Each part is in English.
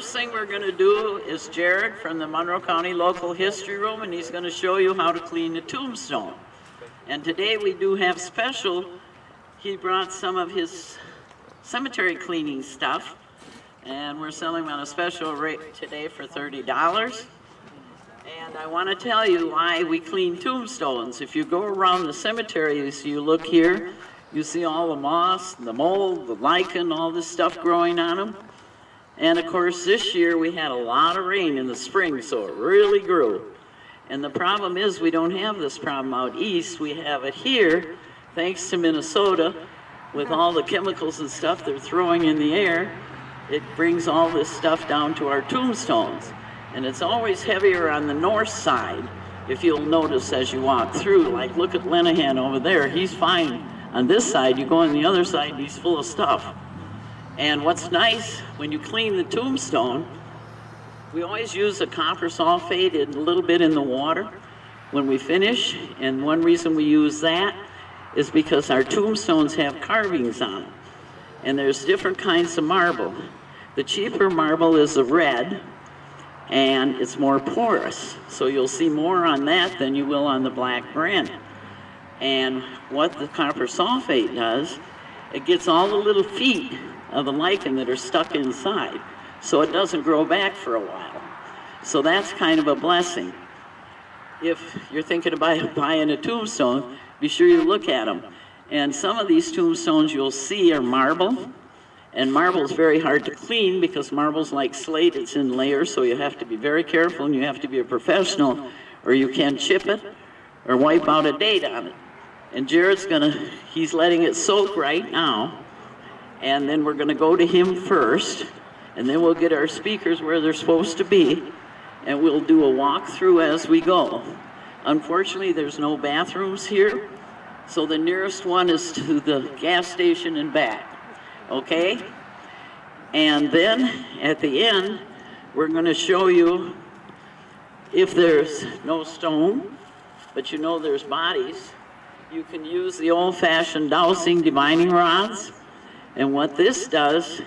first thing we're going to do is Jared from the Monroe County Local History Room, and he's going to show you how to clean the tombstone. And today we do have special, he brought some of his cemetery cleaning stuff, and we're selling them on a special rate today for $30. And I want to tell you why we clean tombstones. If you go around the cemeteries, you look here, you see all the moss, the mold, the lichen, all this stuff growing on them. And of course this year we had a lot of rain in the spring, so it really grew. And the problem is we don't have this problem out east, we have it here, thanks to Minnesota, with all the chemicals and stuff they're throwing in the air. It brings all this stuff down to our tombstones. And it's always heavier on the north side, if you'll notice as you walk through. Like look at Lenahan over there, he's fine on this side, you go on the other side, he's full of stuff. And what's nice, when you clean the tombstone, we always use a copper sulfate and a little bit in the water when we finish. And one reason we use that is because our tombstones have carvings on them. And there's different kinds of marble. The cheaper marble is the red, and it's more porous. So you'll see more on that than you will on the black granite. And what the copper sulfate does, it gets all the little feet of the lichen that are stuck inside, so it doesn't grow back for a while. So that's kind of a blessing. If you're thinking about buying a tombstone, be sure you look at them. And some of these tombstones you'll see are marble, and marble is very hard to clean because marble's like slate, it's in layers, so you have to be very careful and you have to be a professional, or you can chip it or wipe out a date on it. And Jared's he's letting it soak right now, and then we're gonna go to him first, and then we'll get our speakers where they're supposed to be, and we'll do a walkthrough as we go. Unfortunately, there's no bathrooms here, so the nearest one is to the gas station and back, okay? And then at the end, we're gonna show you if there's no stone, but you know there's bodies, you can use the old-fashioned dowsing divining rods. And what this does,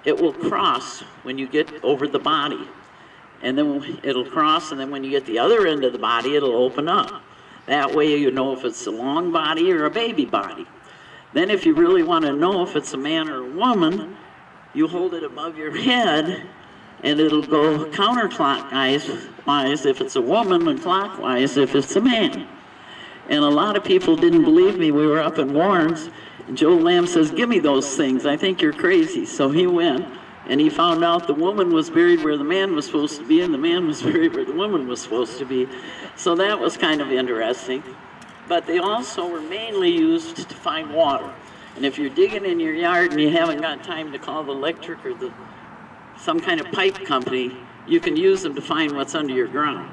it will cross when you get over the body. And then it'll cross, and then when you get the other end of the body, it'll open up. That way you know if it's a long body or a baby body. Then if you really want to know if it's a man or a woman, you hold it above your head, and it'll go counterclockwise if it's a woman, and clockwise if it's a man. And a lot of people didn't believe me. We were up in Warren's, and Joe Lamb says, give me those things, I think you're crazy. So he went, and he found out the woman was buried where the man was supposed to be, and the man was buried where the woman was supposed to be. So that was kind of interesting. But they also were mainly used to find water. And if you're digging in your yard and you haven't got time to call the electric or some kind of pipe company, you can use them to find what's under your ground.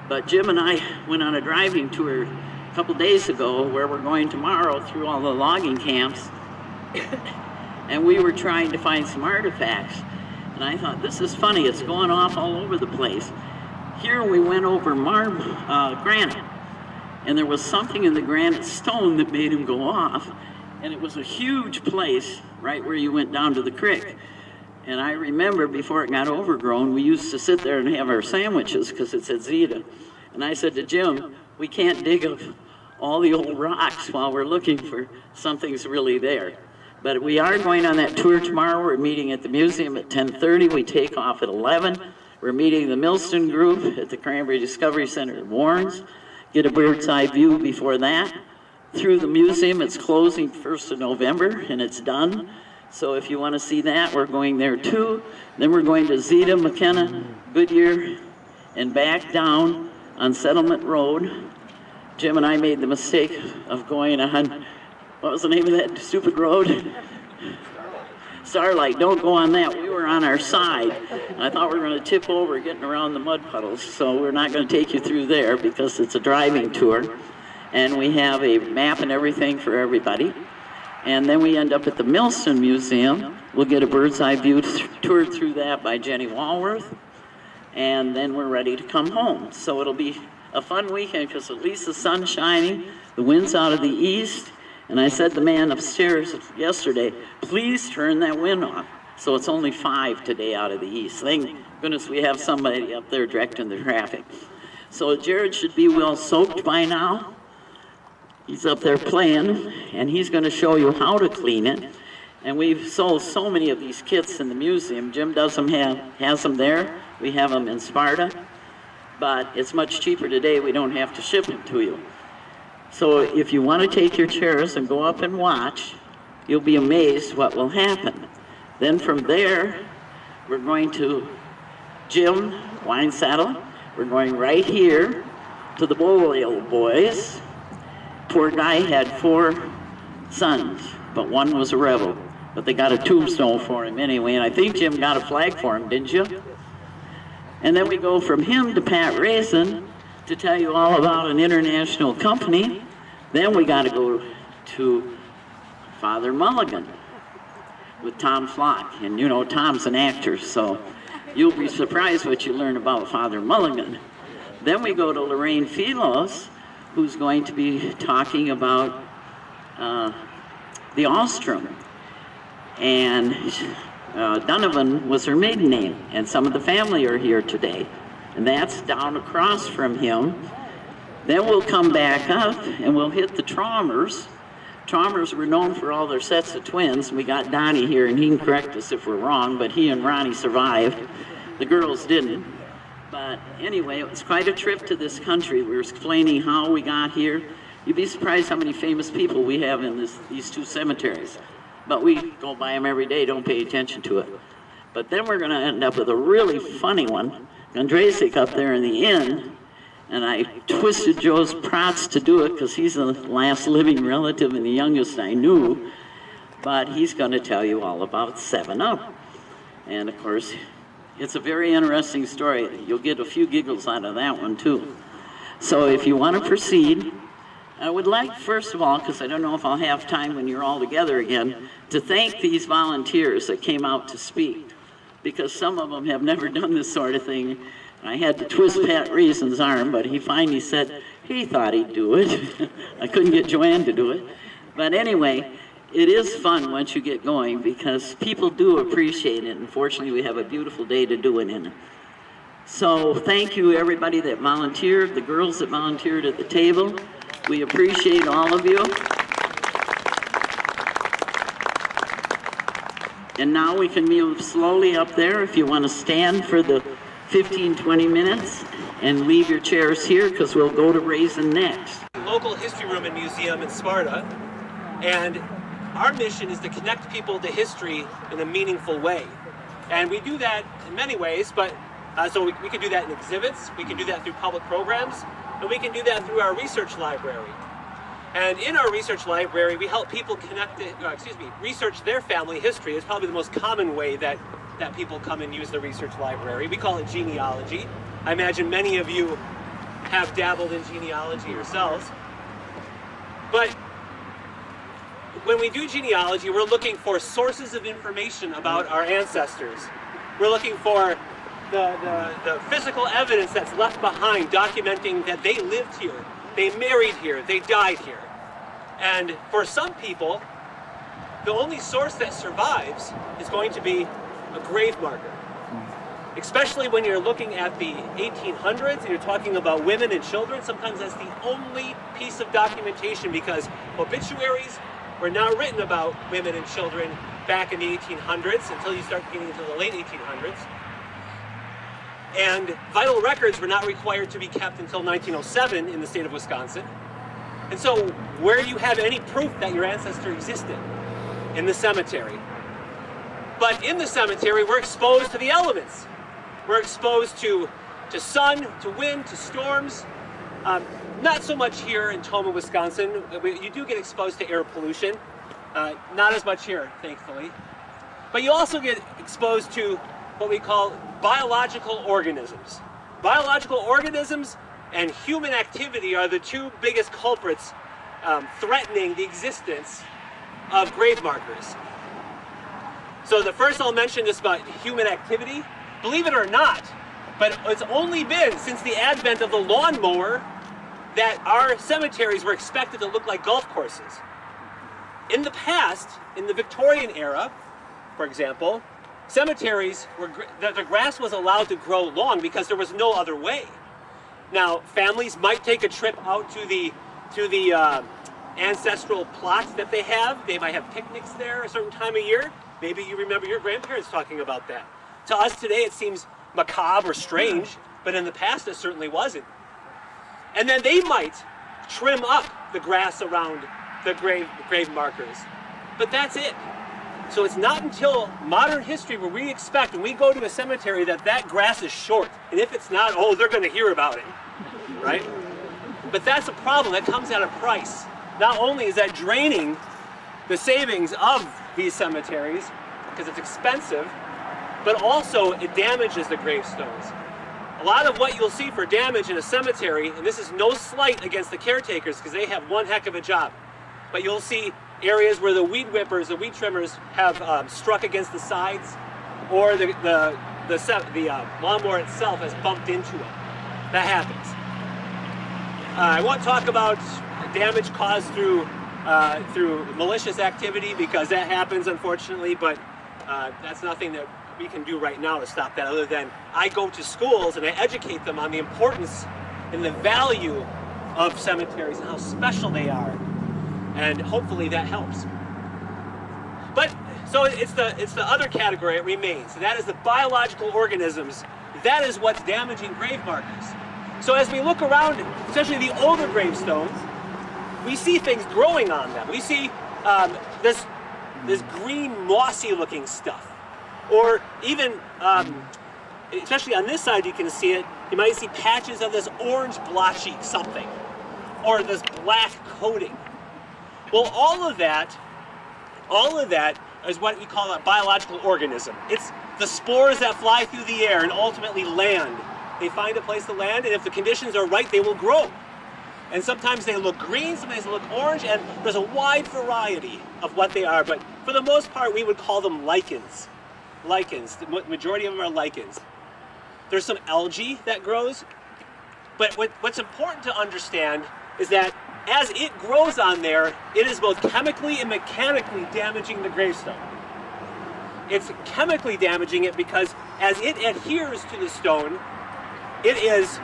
But Jim and I went on a driving tour a couple days ago, where we're going tomorrow through all the logging camps, and we were trying to find some artifacts. And I thought, this is funny, it's going off all over the place. Here we went over granite, and there was something in the granite stone that made him go off, and it was a huge place right where you went down to the creek. And I remember before it got overgrown, we used to sit there and have our sandwiches because it's at Zeta. And I said to Jim, we can't dig up all the old rocks while we're looking for something's really there. But we are going on that tour tomorrow. We're meeting at the museum at 10:30. We take off at 11. We're meeting the Millston group at the Cranberry Discovery Center at Warren's. Get a bird's eye view before that. Through the museum, it's closing 1st of November, and it's done. So if you want to see that, we're going there too. Then we're going to Zeta, McKenna, Goodyear, and back down on Settlement Road. Jim and I made the mistake of going on, what was the name of that stupid road? Starlight, don't go on that. We were on our side. I thought we were going to tip over getting around the mud puddles, so we're not going to take you through there because it's a driving tour. And we have a map and everything for everybody. And then we end up at the Millston Museum. We'll get a bird's eye view tour through that by Jenny Walworth. And then we're ready to come home. So it'll be a fun weekend because at least the sun's shining, the wind's out of the east. And I said to the man upstairs yesterday, please turn that wind off. So it's only 5 today out of the east. Thank goodness we have somebody up there directing the traffic. So Jared should be well soaked by now. He's up there playing, and he's going to show you how to clean it. And we've sold so many of these kits in the museum. Jim has them there. We have them in Sparta. But it's much cheaper today. We don't have to ship them to you. So if you want to take your chairs and go up and watch, you'll be amazed what will happen. Then from there, we're going to Jim Winesaddle. We're going right here to the Boyle boys. Poor guy had 4 sons, but one was a rebel. But they got a tombstone for him anyway, and I think Jim got a flag for him, didn't you? And then we go from him to Pat Raisin to tell you all about an international company. Then we got to go to Father Mulligan with Tom Flock. And you know, Tom's an actor, so you'll be surprised what you learn about Father Mulligan. Then we go to Lorraine Philos, who's going to be talking about the Ostrom. And Donovan was her maiden name, and some of the family are here today. And that's down across from him. Then we'll come back up and we'll hit the Traumers. Traumers were known for all their sets of twins. We got Donnie here, and he can correct us if we're wrong, but he and Ronnie survived. The girls didn't. But anyway, it was quite a trip to this country. We were explaining how we got here. You'd be surprised how many famous people we have in these 2 cemeteries. But we go by them every day, don't pay attention to it. But then we're going to end up with a really funny one. Andrasik up there in the end, and I twisted Joe's Prats to do it because he's the last living relative and the youngest I knew. But he's going to tell you all about 7-Up. And of course, it's a very interesting story. You'll get a few giggles out of that one too. So if you want to proceed, I would like, first of all, because I don't know if I'll have time when you're all together again, to thank these volunteers that came out to speak, because some of them have never done this sort of thing. I had to twist Pat Reason's arm, but he finally said he thought he'd do it. I couldn't get Joanne to do it. But anyway, it is fun once you get going, because people do appreciate it. Unfortunately, we have a beautiful day to do it in. So thank you, everybody that volunteered, the girls that volunteered at the table. We appreciate all of you. And now we can move slowly up there if you want to stand for the 15-20 minutes and leave your chairs here, because we'll go to Raisin next. Local history room and museum in Sparta, and our mission is to connect people to history in a meaningful way. And we do that in many ways, but so we can do that in exhibits, we can do that through public programs, and we can do that through our research library. And in our research library, we help people research their family history. It's probably the most common way that people come and use the research library. We call it genealogy. I imagine many of you have dabbled in genealogy yourselves. But when we do genealogy, we're looking for sources of information about our ancestors. We're looking for the physical evidence that's left behind, documenting that they lived here, they married here, they died here. And for some people, the only source that survives is going to be a grave marker. Especially when you're looking at the 1800s and you're talking about women and children, sometimes that's the only piece of documentation, because obituaries were not written about women and children back in the 1800s until you start getting into the late 1800s. And vital records were not required to be kept until 1907 in the state of Wisconsin. And so where do you have any proof that your ancestor existed? In the cemetery. But in the cemetery, we're exposed to the elements. We're exposed to sun, to wind, to storms. Not so much here in Tomah, Wisconsin. You do get exposed to air pollution. Not as much here, thankfully. But you also get exposed to what we call biological organisms. Biological organisms and human activity are the 2 biggest culprits threatening the existence of grave markers. So the first I'll mention is about human activity. Believe it or not, but it's only been since the advent of the lawnmower that our cemeteries were expected to look like golf courses. In the past, in the Victorian era, for example, cemeteries, the grass was allowed to grow long because there was no other way. Now, families might take a trip out to the ancestral plots that they have. They might have picnics there a certain time of year. Maybe you remember your grandparents talking about that. To us today, it seems macabre or strange, but in the past, it certainly wasn't. And then they might trim up the grass around the grave markers. But that's it. So it's not until modern history where we expect, when we go to a cemetery, that grass is short. And if it's not, oh, they're going to hear about it, right? But that's a problem. That comes at a price. Not only is that draining the savings of these cemeteries, because it's expensive, but also it damages the gravestones. A lot of what you'll see for damage in a cemetery, and this is no slight against the caretakers because they have one heck of a job, but you'll see areas where the weed whippers, the weed trimmers have struck against the sides, or the lawnmower itself has bumped into it. That happens. I won't talk about damage caused through malicious activity because that happens, unfortunately, but that's nothing that we can do right now to stop that, other than I go to schools and I educate them on the importance and the value of cemeteries and how special they are, and hopefully that helps. But so it's the other category it remains. That is the biological organisms. That is what's damaging grave markers. So as we look around, especially the older gravestones, we see things growing on them. We see this green mossy looking stuff. Or even, especially on this side you can see it, you might see patches of this orange blotchy something, or this black coating. Well, all of that is what we call a biological organism. It's the spores that fly through the air and ultimately land. They find a place to land, and if the conditions are right, they will grow. And sometimes they look green, sometimes they look orange, and there's a wide variety of what they are, but for the most part we would call them lichens. Lichens, the majority of them are lichens. There's some algae that grows, but what's important to understand is that as it grows on there, it is both chemically and mechanically damaging the gravestone. It's chemically damaging it because as it adheres to the stone, it is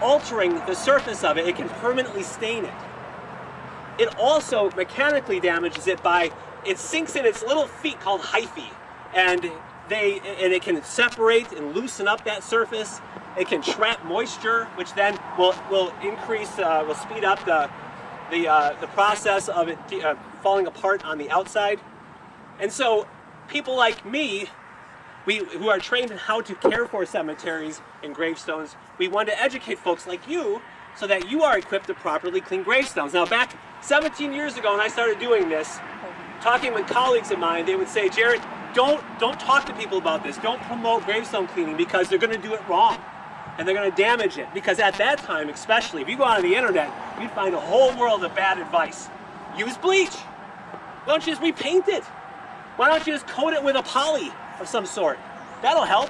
altering the surface of it. It can permanently stain it. It also mechanically damages it by, it sinks in its little feet called hyphae, and it can separate and loosen up that surface. It can trap moisture, which then will increase, will speed up the process of it falling apart on the outside. And so people like me, who are trained in how to care for cemeteries and gravestones, we want to educate folks like you so that you are equipped to properly clean gravestones. Now back 17 years ago when I started doing this, talking with colleagues of mine, they would say, Jared, don't talk to people about this. Don't promote gravestone cleaning because they're going to do it wrong and they're going to damage it. Because at that time, especially, if you go on the internet, you'd find a whole world of bad advice. Use bleach. Why don't you just repaint it? Why don't you just coat it with a poly of some sort? That'll help.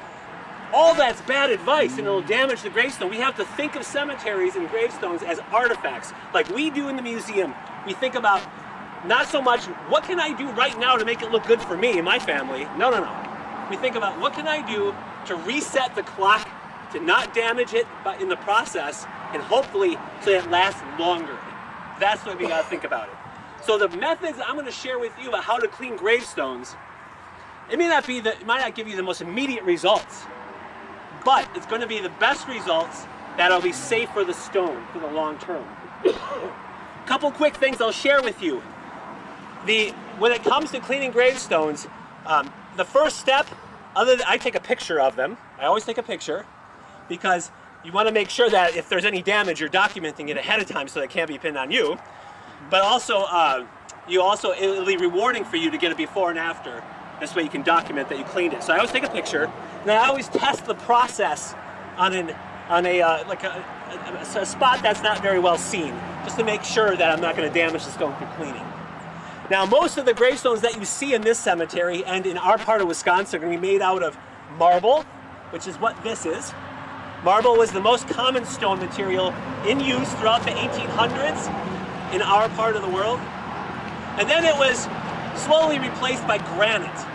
All that's bad advice and it'll damage the gravestone. We have to think of cemeteries and gravestones as artifacts, like we do in the museum. We think about not so much, what can I do right now to make it look good for me and my family? No. We think about, what can I do to reset the clock, to not damage it but in the process, and hopefully so that it lasts longer. That's the way we gotta think about it. So the methods I'm gonna share with you about how to clean gravestones, it might not give you the most immediate results, but it's gonna be the best results that'll be safe for the stone for the long term. Couple quick things I'll share with you. When it comes to cleaning gravestones, the first step, I take a picture of them. I always take a picture because you want to make sure that if there's any damage, you're documenting it ahead of time so that it can't be pinned on you. But also, it'll be rewarding for you to get a before and after. This way you can document that you cleaned it. So I always take a picture, and I always test the process on a spot that's not very well seen, just to make sure that I'm not going to damage the stone through cleaning. Now, most of the gravestones that you see in this cemetery and in our part of Wisconsin are going to be made out of marble, which is what this is. Marble was the most common stone material in use throughout the 1800s in our part of the world. And then it was slowly replaced by granite.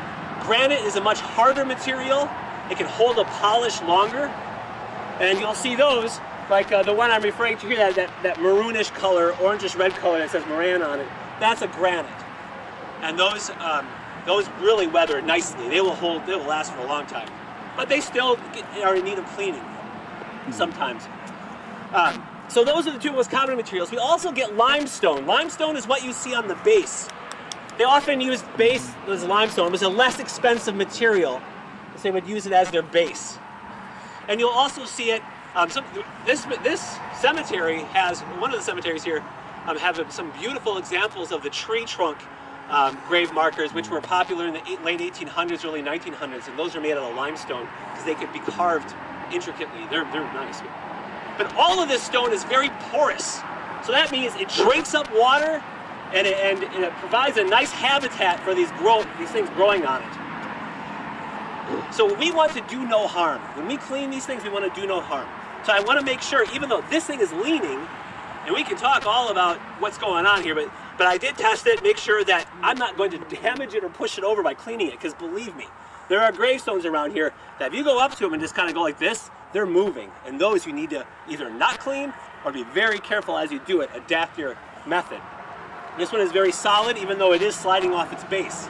Granite is a much harder material. It can hold a polish longer. And you'll see those, like the one I'm referring to here, that maroonish color, orangish red color that says Moran on it. That's a granite. And those really weather nicely. They will last for a long time. But they still are in need of cleaning sometimes. So those are the two most common materials. We also get limestone. Limestone is what you see on the base. They often use base as limestone. It was a less expensive material, so they would use it as their base. And you'll also see it, this cemetery has, one of the cemeteries here, have some beautiful examples of the tree trunk grave markers, which were popular in the late 1800s, early 1900s, and those are made out of limestone because they could be carved intricately. They're nice. But all of this stone is very porous, so that means it drinks up water and it provides a nice habitat for these things growing on it. So we want to do no harm. When we clean these things, we want to do no harm. So I want to make sure, even though this thing is leaning, and we can talk all about what's going on here, but I did test it, make sure that I'm not going to damage it or push it over by cleaning it, because believe me, there are gravestones around here that if you go up to them and just kind of go like this, they're moving. And those you need to either not clean or be very careful as you do it, adapt your method. This one is very solid, even though it is sliding off its base.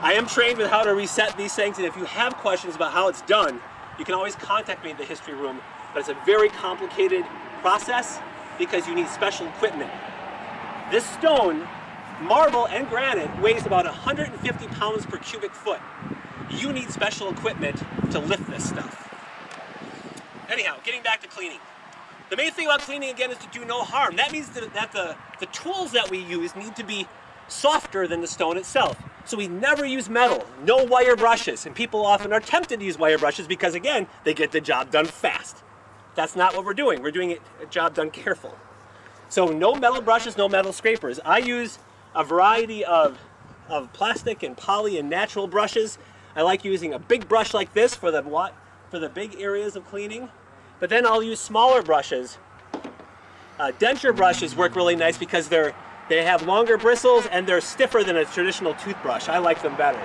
I am trained with how to reset these things, and if you have questions about how it's done, you can always contact me at the history room, but it's a very complicated process because you need special equipment. This stone, marble and granite, weighs about 150 pounds per cubic foot. You need special equipment to lift this stuff. Anyhow, getting back to cleaning. The main thing about cleaning, again, is to do no harm. That means that the tools that we use need to be softer than the stone itself. So we never use metal, no wire brushes, and people often are tempted to use wire brushes because, again, they get the job done fast. That's not what we're doing. We're doing a job done careful. So no metal brushes, no metal scrapers. I use a variety of plastic and poly and natural brushes. I like using a big brush like this for the big areas of cleaning, but then I'll use smaller brushes. Denture brushes work really nice because they have longer bristles and they're stiffer than a traditional toothbrush. I like them better.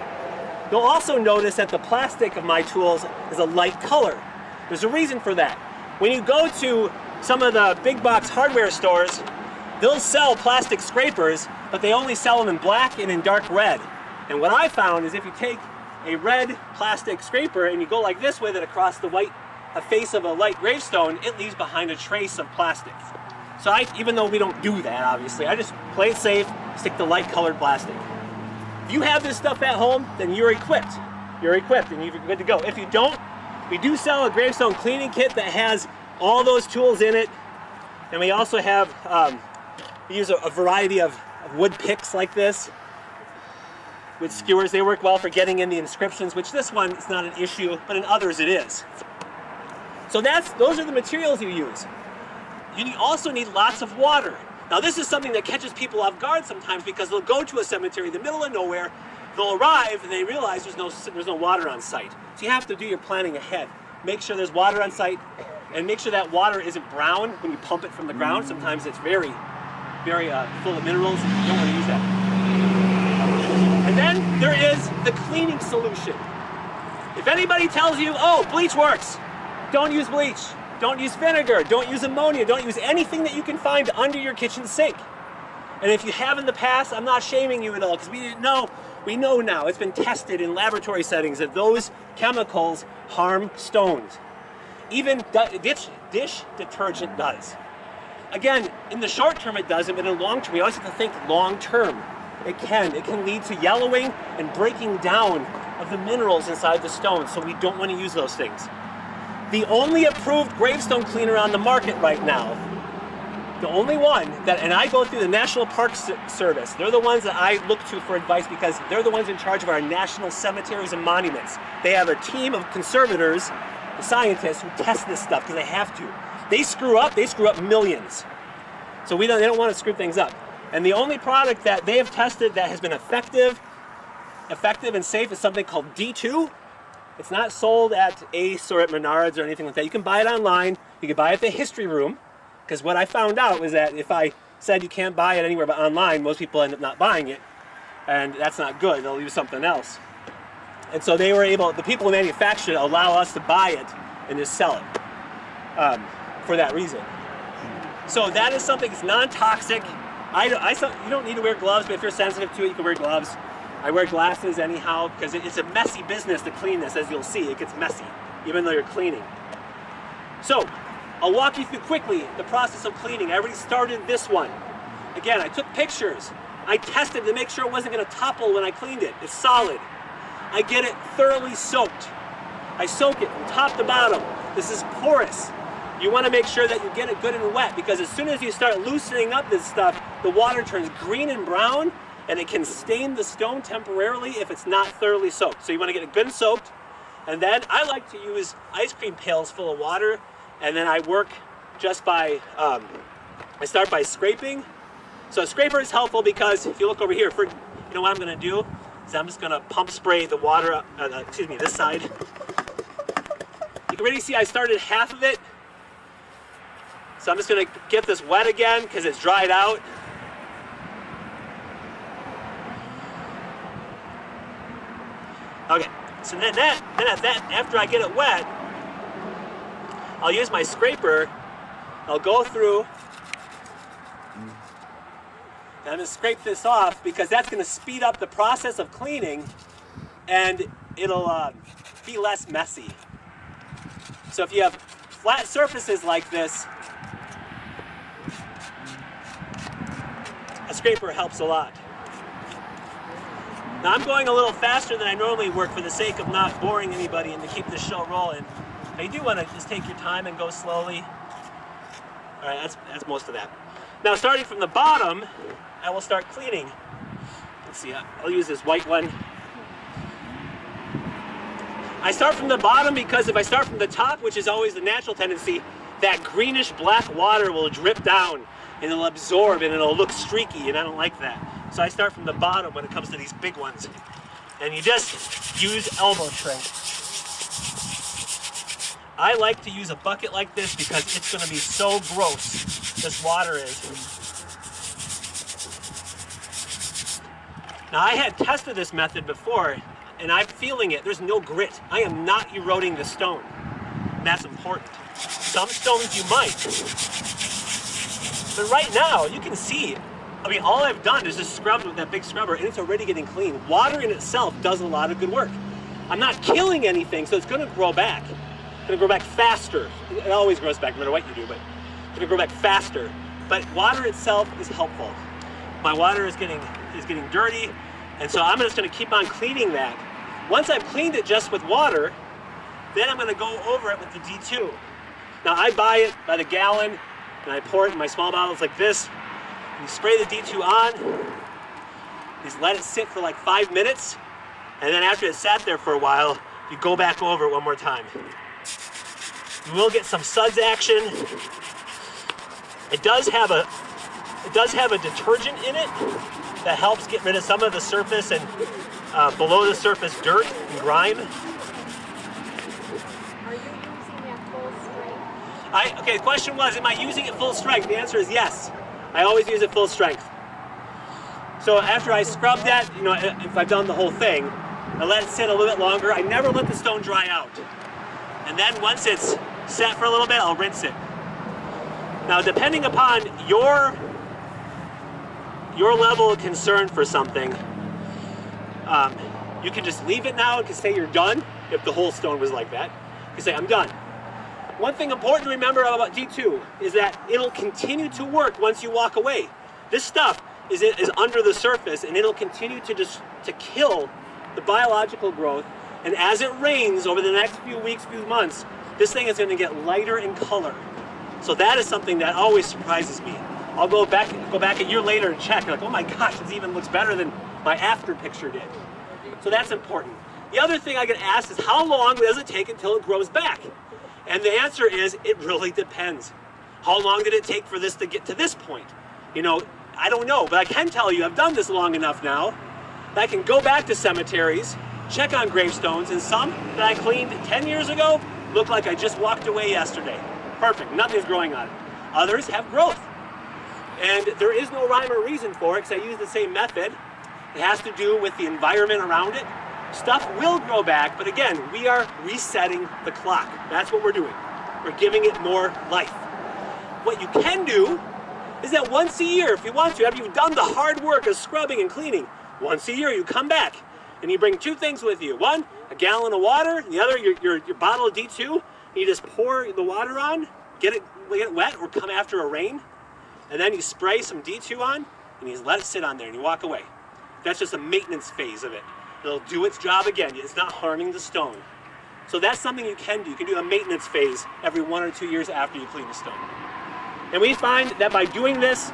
You'll also notice that the plastic of my tools is a light color. There's a reason for that. When you go to some of the big box hardware stores, they'll sell plastic scrapers, but they only sell them in black and in dark red. And what I found is if you take a red plastic scraper and you go like this with it across the face of a light gravestone, it leaves behind a trace of plastic. So even though we don't do that, obviously, I just play it safe, stick the light colored plastic. If you have this stuff at home, then you're equipped. You're equipped and you're good to go. If you don't, we do sell a gravestone cleaning kit that has all those tools in it. And we also have, we use a variety of wood picks like this with skewers. They work well for getting in the inscriptions, which this one is not an issue, but in others it is. So those are the materials you use. You also need lots of water. Now this is something that catches people off guard sometimes because they'll go to a cemetery in the middle of nowhere, they'll arrive and they realize there's no water on site. So you have to do your planning ahead. Make sure there's water on site and make sure that water isn't brown when you pump it from the ground. Sometimes it's very, very full of minerals and you don't want to use that. And then there is the cleaning solution. If anybody tells you, oh, bleach works, don't use bleach. Don't use vinegar, don't use ammonia, don't use anything that you can find under your kitchen sink. And if you have in the past, I'm not shaming you at all, because we didn't know. We know now, it's been tested in laboratory settings that those chemicals harm stones. Even dish detergent does. Again, in the short term it doesn't, but in the long term, we always have to think long term. It can lead to yellowing and breaking down of the minerals inside the stone, so we don't want to use those things. The only approved gravestone cleaner on the market right now, the only one and I go through the National Park Service. They're the ones that I look to for advice because they're the ones in charge of our national cemeteries and monuments. They have a team of conservators, scientists, who test this stuff because they have to. They screw up millions. So they don't want to screw things up. And the only product that they have tested that has been effective and safe is something called D2. It's not sold at Ace or at Menards or anything like that. You can buy it online. You can buy it at the history room. Because what I found out was that if I said you can't buy it anywhere but online, most people end up not buying it. And that's not good. They'll use something else. And so they were able, the people who manufactured it allow us to buy it and just sell it for that reason. So that is something that's non-toxic. You don't need to wear gloves, but if you're sensitive to it, you can wear gloves. I wear glasses anyhow because it's a messy business to clean this, as you'll see. It gets messy, even though you're cleaning. So I'll walk you through quickly the process of cleaning. I already started this one. Again, I took pictures. I tested to make sure it wasn't going to topple when I cleaned it. It's solid. I get it thoroughly soaked. I soak it from top to bottom. This is porous. You want to make sure that you get it good and wet, because as soon as you start loosening up this stuff, the water turns green and brown, and it can stain the stone temporarily if it's not thoroughly soaked. So you want to get it good and soaked. And then I like to use ice cream pails full of water, and then I work just by, I start by scraping. So a scraper is helpful because if you look over here, you know what I'm going to do is I'm just going to pump spray the water, this side. You can already see I started half of it. So I'm just going to get this wet again because it's dried out. Okay, so then after I get it wet, I'll use my scraper. I'll go through, and I'm going to scrape this off because that's going to speed up the process of cleaning, and it'll be less messy. So if you have flat surfaces like this, a scraper helps a lot. Now I'm going a little faster than I normally work for the sake of not boring anybody and to keep this show rolling. Now you do want to just take your time and go slowly. All right, that's most of that. Now starting from the bottom, I will start cleaning. Let's see, I'll use this white one. I start from the bottom because if I start from the top, which is always the natural tendency, that greenish black water will drip down and it'll absorb and it'll look streaky, and I don't like that. So I start from the bottom when it comes to these big ones. And you just use elbow tray. I like to use a bucket like this because it's going to be so gross, this water is. Now I had tested this method before, and I'm feeling it. There's no grit. I am not eroding the stone. And that's important. Some stones you might. But right now, you can see, I mean, all I've done is just scrubbed with that big scrubber, and it's already getting clean. Water in itself does a lot of good work. I'm not killing anything, so it's going to grow back. It's going to grow back faster. It always grows back, no matter what you do, but it's going to grow back faster. But water itself is helpful. My water is getting dirty, and so I'm just going to keep on cleaning that. Once I've cleaned it just with water, then I'm going to go over it with the D2. Now I buy it by the gallon, and I pour it in my small bottles like this. You spray the D2 on, just let it sit for like 5 minutes, and then after it sat there for a while, you go back over it one more time. You will get some suds action. It does have a detergent in it that helps get rid of some of the surface and below the surface dirt and grime. Okay, the question was, am I using it full strength? The answer is yes. I always use it full strength. So after I scrub that, you know, if I've done the whole thing, I let it sit a little bit longer. I never let the stone dry out. And then once it's set for a little bit, I'll rinse it. Now, depending upon your level of concern for something, you can just leave it now and can say you're done if the whole stone was like that. You say, I'm done. One thing important to remember about D2 is that it'll continue to work once you walk away. This stuff is under the surface, and it'll continue to kill the biological growth. And as it rains over the next few weeks, few months, this thing is going to get lighter in color. So that is something that always surprises me. I'll go back a year later and check, like, oh my gosh, this even looks better than my after picture did. So that's important. The other thing I get asked is, how long does it take until it grows back? And the answer is, it really depends. How long did it take for this to get to this point? You know, I don't know, but I can tell you I've done this long enough now that I can go back to cemeteries, check on gravestones, and some that I cleaned 10 years ago look like I just walked away yesterday. Perfect, nothing's growing on it. Others have growth. And there is no rhyme or reason for it because I use the same method. It has to do with the environment around it. Stuff will grow back, but again, we are resetting the clock. That's what we're doing. We're giving it more life. What you can do is that once a year, if you want to, after you've done the hard work of scrubbing and cleaning, once a year you come back and you bring 2 things with you. One, a gallon of water, and the other, your bottle of D2. And you just pour the water on, get it wet, or come after a rain, and then you spray some D2 on, and you just let it sit on there, and you walk away. That's just a maintenance phase of it. It'll do its job again. It's not harming the stone. So that's something you can do. You can do a maintenance phase every 1 or 2 years after you clean the stone. And we find that by doing this,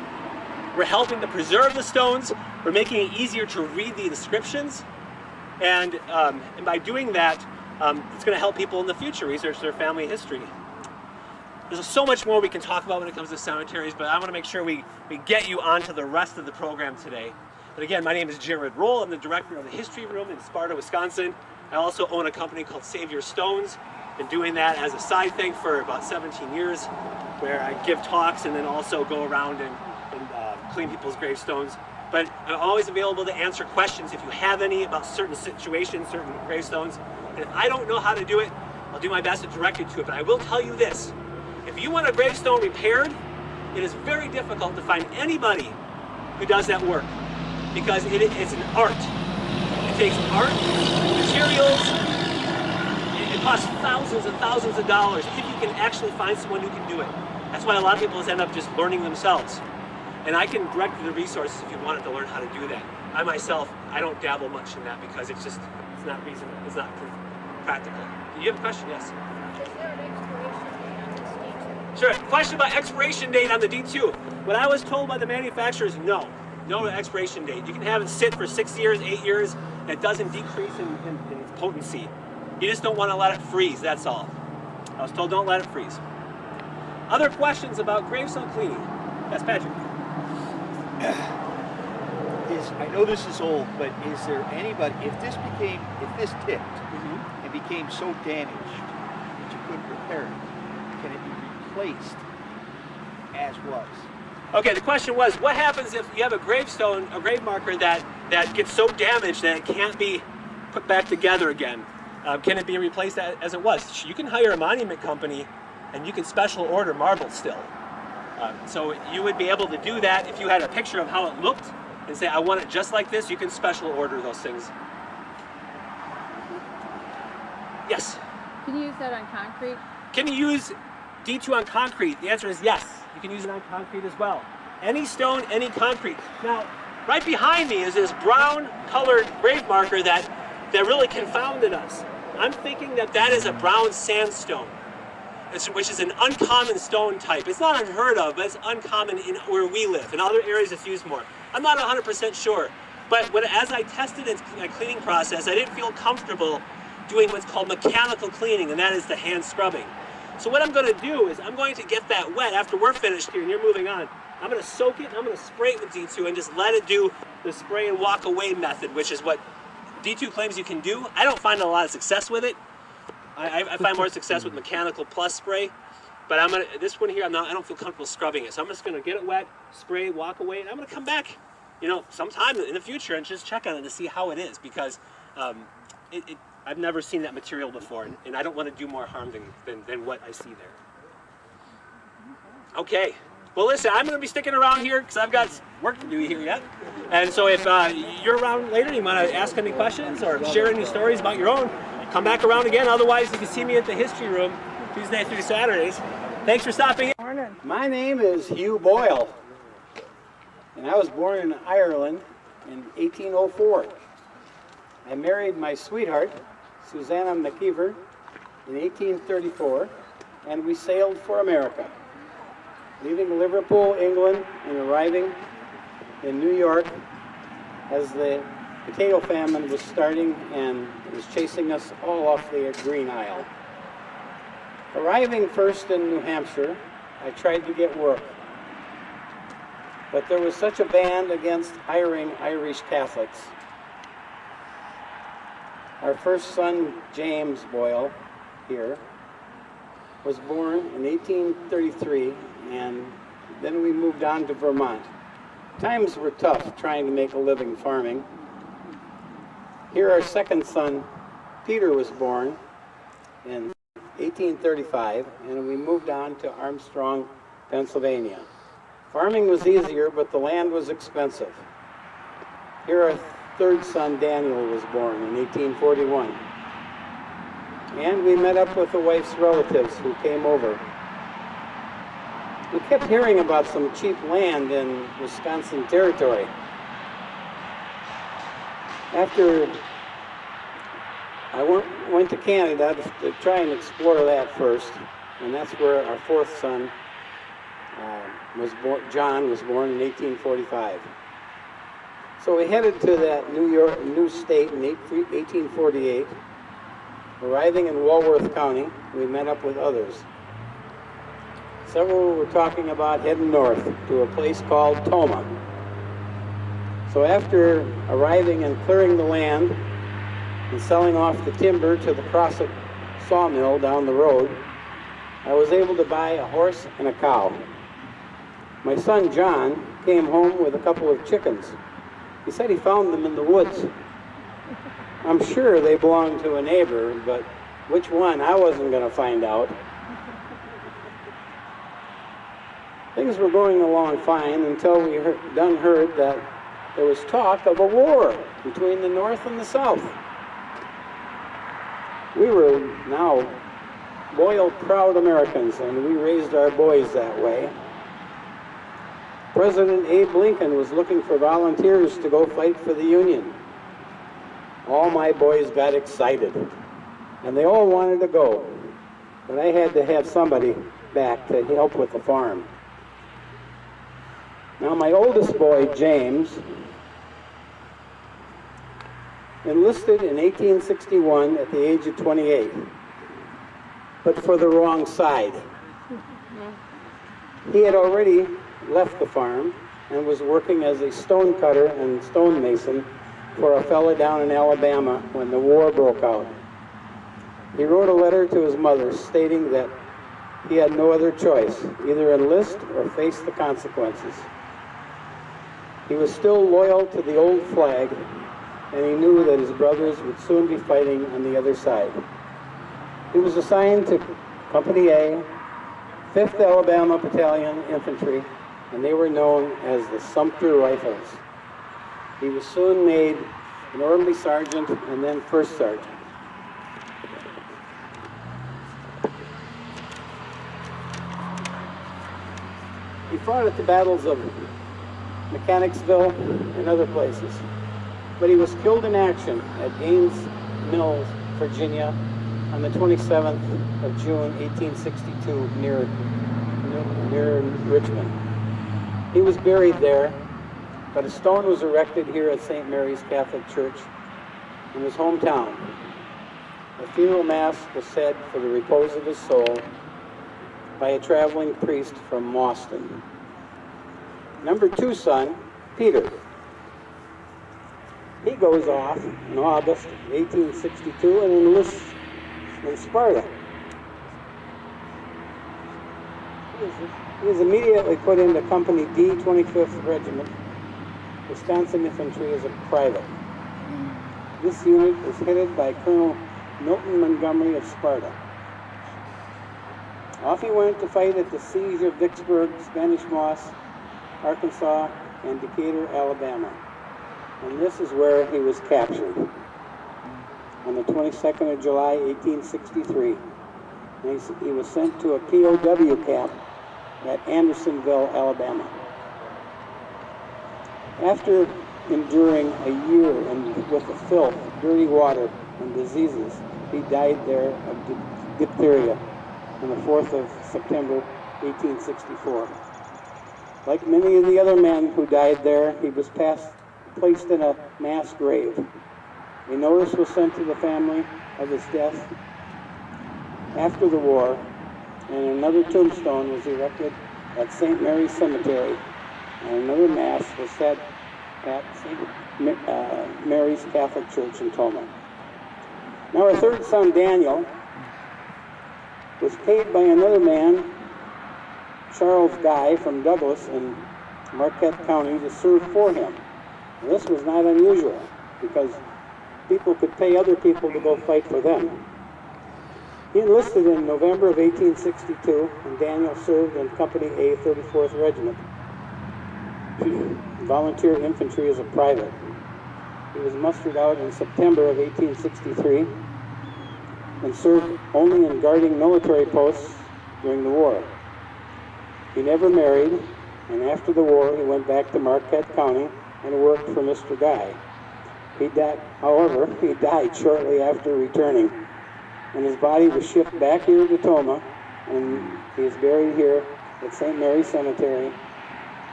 we're helping to preserve the stones, we're making it easier to read the inscriptions, and by doing that, it's going to help people in the future research their family history. There's so much more we can talk about when it comes to cemeteries, but I want to make sure we get you onto the rest of the program today. But again, my name is Jared Roll. I'm the director of the History Room in Sparta, Wisconsin. I also own a company called Save Your Stones. Been doing that as a side thing for about 17 years, where I give talks and then also go around and clean people's gravestones. But I'm always available to answer questions if you have any about certain situations, certain gravestones. And if I don't know how to do it, I'll do my best to direct you to it. But I will tell you this, if you want a gravestone repaired, it is very difficult to find anybody who does that work, because it's an art. It takes art, materials, it costs thousands and thousands of dollars if you can actually find someone who can do it. That's why a lot of people end up just learning themselves. And I can direct you the resources if you wanted to learn how to do that. I myself, I don't dabble much in that because it's not reasonable, it's not practical. Do you have a question? Yes? Is there an expiration date on this D2? Sure. Question about expiration date on the D2. What I was told by the manufacturers, no expiration date. You can have it sit for 6 years, 8 years, and it doesn't decrease in potency. You just don't want to let it freeze, that's all. I was told don't let it freeze. Other questions about gravestone cleaning? Yes, Patrick. I know this is old, but is there anybody, if this tipped and became so damaged that you couldn't repair it, can it be replaced as was? Okay, the question was, what happens if you have a gravestone, a grave marker that gets so damaged that it can't be put back together again? Can it be replaced as it was? You can hire a monument company and you can special order marble still. So you would be able to do that if you had a picture of how it looked and say, I want it just like this. You can special order those things. Yes? Can you use that on concrete? Can you use D2 on concrete? The answer is yes. You can use it on concrete as well. Any stone, any concrete. Now, right behind me is this brown colored grave marker that really confounded us. I'm thinking that is a brown sandstone, which is an uncommon stone type. It's not unheard of, but it's uncommon in where we live. In other areas it's used more. I'm not 100% sure, but as I tested its cleaning process, I didn't feel comfortable doing what's called mechanical cleaning, and that is the hand scrubbing. So what I'm going to do is I'm going to get that wet after we're finished here and you're moving on. I'm going to soak it and I'm going to spray it with D2 and just let it do the spray and walk away method, which is what D2 claims you can do. I don't find a lot of success with it. I find more success with mechanical plus spray, but this one here, I don't feel comfortable scrubbing it. So I'm just going to get it wet, spray, walk away, and I'm going to come back, sometime in the future and just check on it to see how it is, because I've never seen that material before, and I don't want to do more harm than what I see there. Okay. Well, listen, I'm going to be sticking around here because I've got work to do here yet. And so if you're around later, you want to ask any questions or share any stories about your own, come back around again. Otherwise, you can see me at the History Room Tuesday through Saturdays. Thanks for stopping in. Morning. My name is Hugh Boyle, and I was born in Ireland in 1804. I married my sweetheart, Susanna McKeever, in 1834, and we sailed for America, leaving Liverpool, England, and arriving in New York as the potato famine was starting and was chasing us all off the Green Isle. Arriving first in New Hampshire, I tried to get work, but there was such a ban against hiring Irish Catholics. Our first son, James Boyle, here, was born in 1833, and then we moved on to Vermont. Times were tough trying to make a living farming. Here our second son, Peter, was born in 1835, and we moved on to Armstrong, Pennsylvania. Farming was easier, but the land was expensive. Here our third son, Daniel, was born in 1841. And we met up with the wife's relatives who came over. We kept hearing about some cheap land in Wisconsin Territory. After I went to Canada to try and explore that first, and that's where our fourth son John was born in 1845. So we headed to that new state in 1848. Arriving in Walworth County, we met up with others. Several were talking about heading north to a place called Tomah. So after arriving and clearing the land and selling off the timber to the Crossett sawmill down the road, I was able to buy a horse and a cow. My son John came home with a couple of chickens. He said he found them in the woods. I'm sure they belonged to a neighbor, but which one, I wasn't going to find out. Things were going along fine until we heard that there was talk of a war between the North and the South. We were now loyal, proud Americans, and we raised our boys that way. President Abe Lincoln was looking for volunteers to go fight for the Union. All my boys got excited, and they all wanted to go, but I had to have somebody back to help with the farm. Now my oldest boy, James, enlisted in 1861 at the age of 28, but for the wrong side. He had already left the farm and was working as a stone cutter and stonemason for a fella down in Alabama when the war broke out. He wrote a letter to his mother stating that he had no other choice, either enlist or face the consequences. He was still loyal to the old flag, and he knew that his brothers would soon be fighting on the other side. He was assigned to Company A, 5th Alabama Battalion Infantry, and they were known as the Sumter Rifles. He was soon made an orderly sergeant and then first sergeant. He fought at the battles of Mechanicsville and other places, but he was killed in action at Gaines Mills, Virginia, on the 27th of June, 1862, near Richmond. He was buried there, but a stone was erected here at St. Mary's Catholic Church in his hometown. A funeral mass was said for the repose of his soul by a traveling priest from Boston. Number 2 son, Peter. He goes off in August 1862 and enlists in Sparta. He was immediately put into Company D, 25th Regiment, Wisconsin Infantry, as a private. This unit was headed by Colonel Milton Montgomery of Sparta. Off he went to fight at the siege of Vicksburg, Spanish Moss, Arkansas, and Decatur, Alabama. And this is where he was captured on the 22nd of July, 1863. And he was sent to a POW camp at Andersonville, Alabama. After enduring a year with the filth, dirty water, and diseases, he died there of diphtheria on the 4th of September, 1864. Like many of the other men who died there, he was placed in a mass grave. A notice was sent to the family of his death after the war, and another tombstone was erected at St. Mary's Cemetery, and another mass was said at St. Mary's Catholic Church in Tomah. Now our third son, Daniel, was paid by another man, Charles Guy from Douglas in Marquette County, to serve for him. This was not unusual because people could pay other people to go fight for them. He enlisted in November of 1862, and Daniel served in Company A, 34th Regiment, volunteer infantry as a private. He was mustered out in September of 1863 and served only in guarding military posts during the war. He never married, and after the war he went back to Marquette County and worked for Mr. Guy. However, he died shortly after returning, and his body was shipped back here to Tomah, and he is buried here at St. Mary's Cemetery,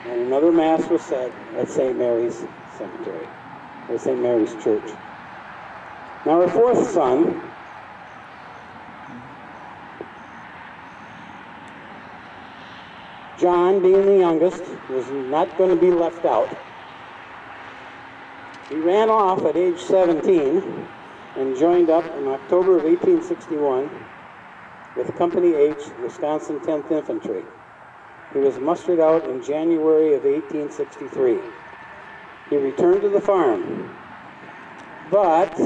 and another Mass was said at St. Mary's Cemetery, or St. Mary's Church. Now our fourth son, John, being the youngest, was not going to be left out. He ran off at age 17 and joined up in October of 1861 with Company H, Wisconsin 10th Infantry. He was mustered out in January of 1863. He returned to the farm, but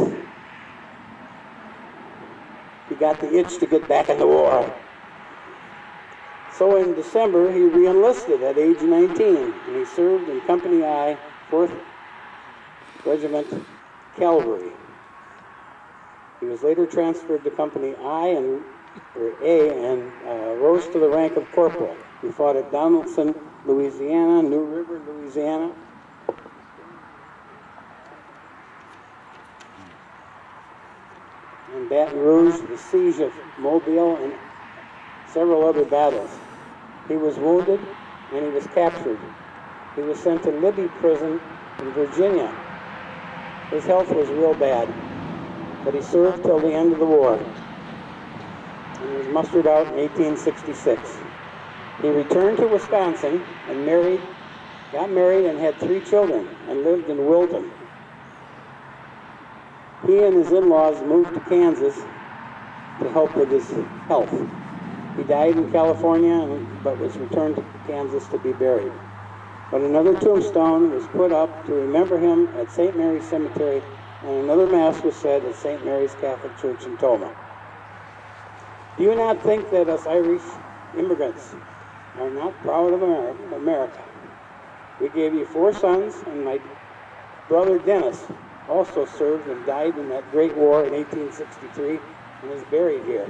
he got the itch to get back in the war. So in December, he re-enlisted at age 19, and he served in Company I, 4th Regiment Cavalry. He was later transferred to Company A and rose to the rank of corporal. He fought at Donaldson, Louisiana, New River, Louisiana. And Baton Rouge, the siege of Mobile, and several other battles. He was wounded and he was captured. He was sent to Libby Prison in Virginia. His health was real bad, but he served till the end of the war. And he was mustered out in 1866. He returned to Wisconsin and got married and had 3 children and lived in Wilton. He and his in-laws moved to Kansas to help with his health. He died in California, but was returned to Kansas to be buried. But another tombstone was put up to remember him at St. Mary's Cemetery, and another Mass was said at St. Mary's Catholic Church in Tomah. Do you not think that us Irish immigrants are not proud of America? We gave you 4 sons, and my brother Dennis also served and died in that great war in 1863 and is buried here.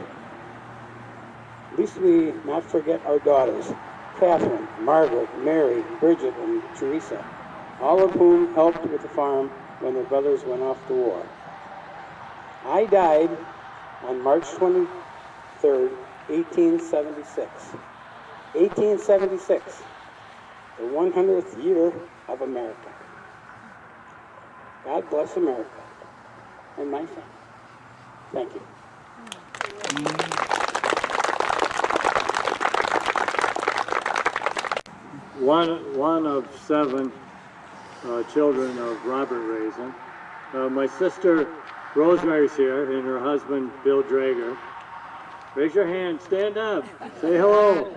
At least we not forget our daughters, Catherine, Margaret, Mary, Bridget, and Teresa, all of whom helped with the farm when their brothers went off to war. I died on March 23rd, 1876. 1876, the 100th year of America. God bless America and my son. Thank you. One of 7 children of Robert Raisin. My sister Rosemary's here, and her husband Bill Drager. Raise your hand, stand up, say hello.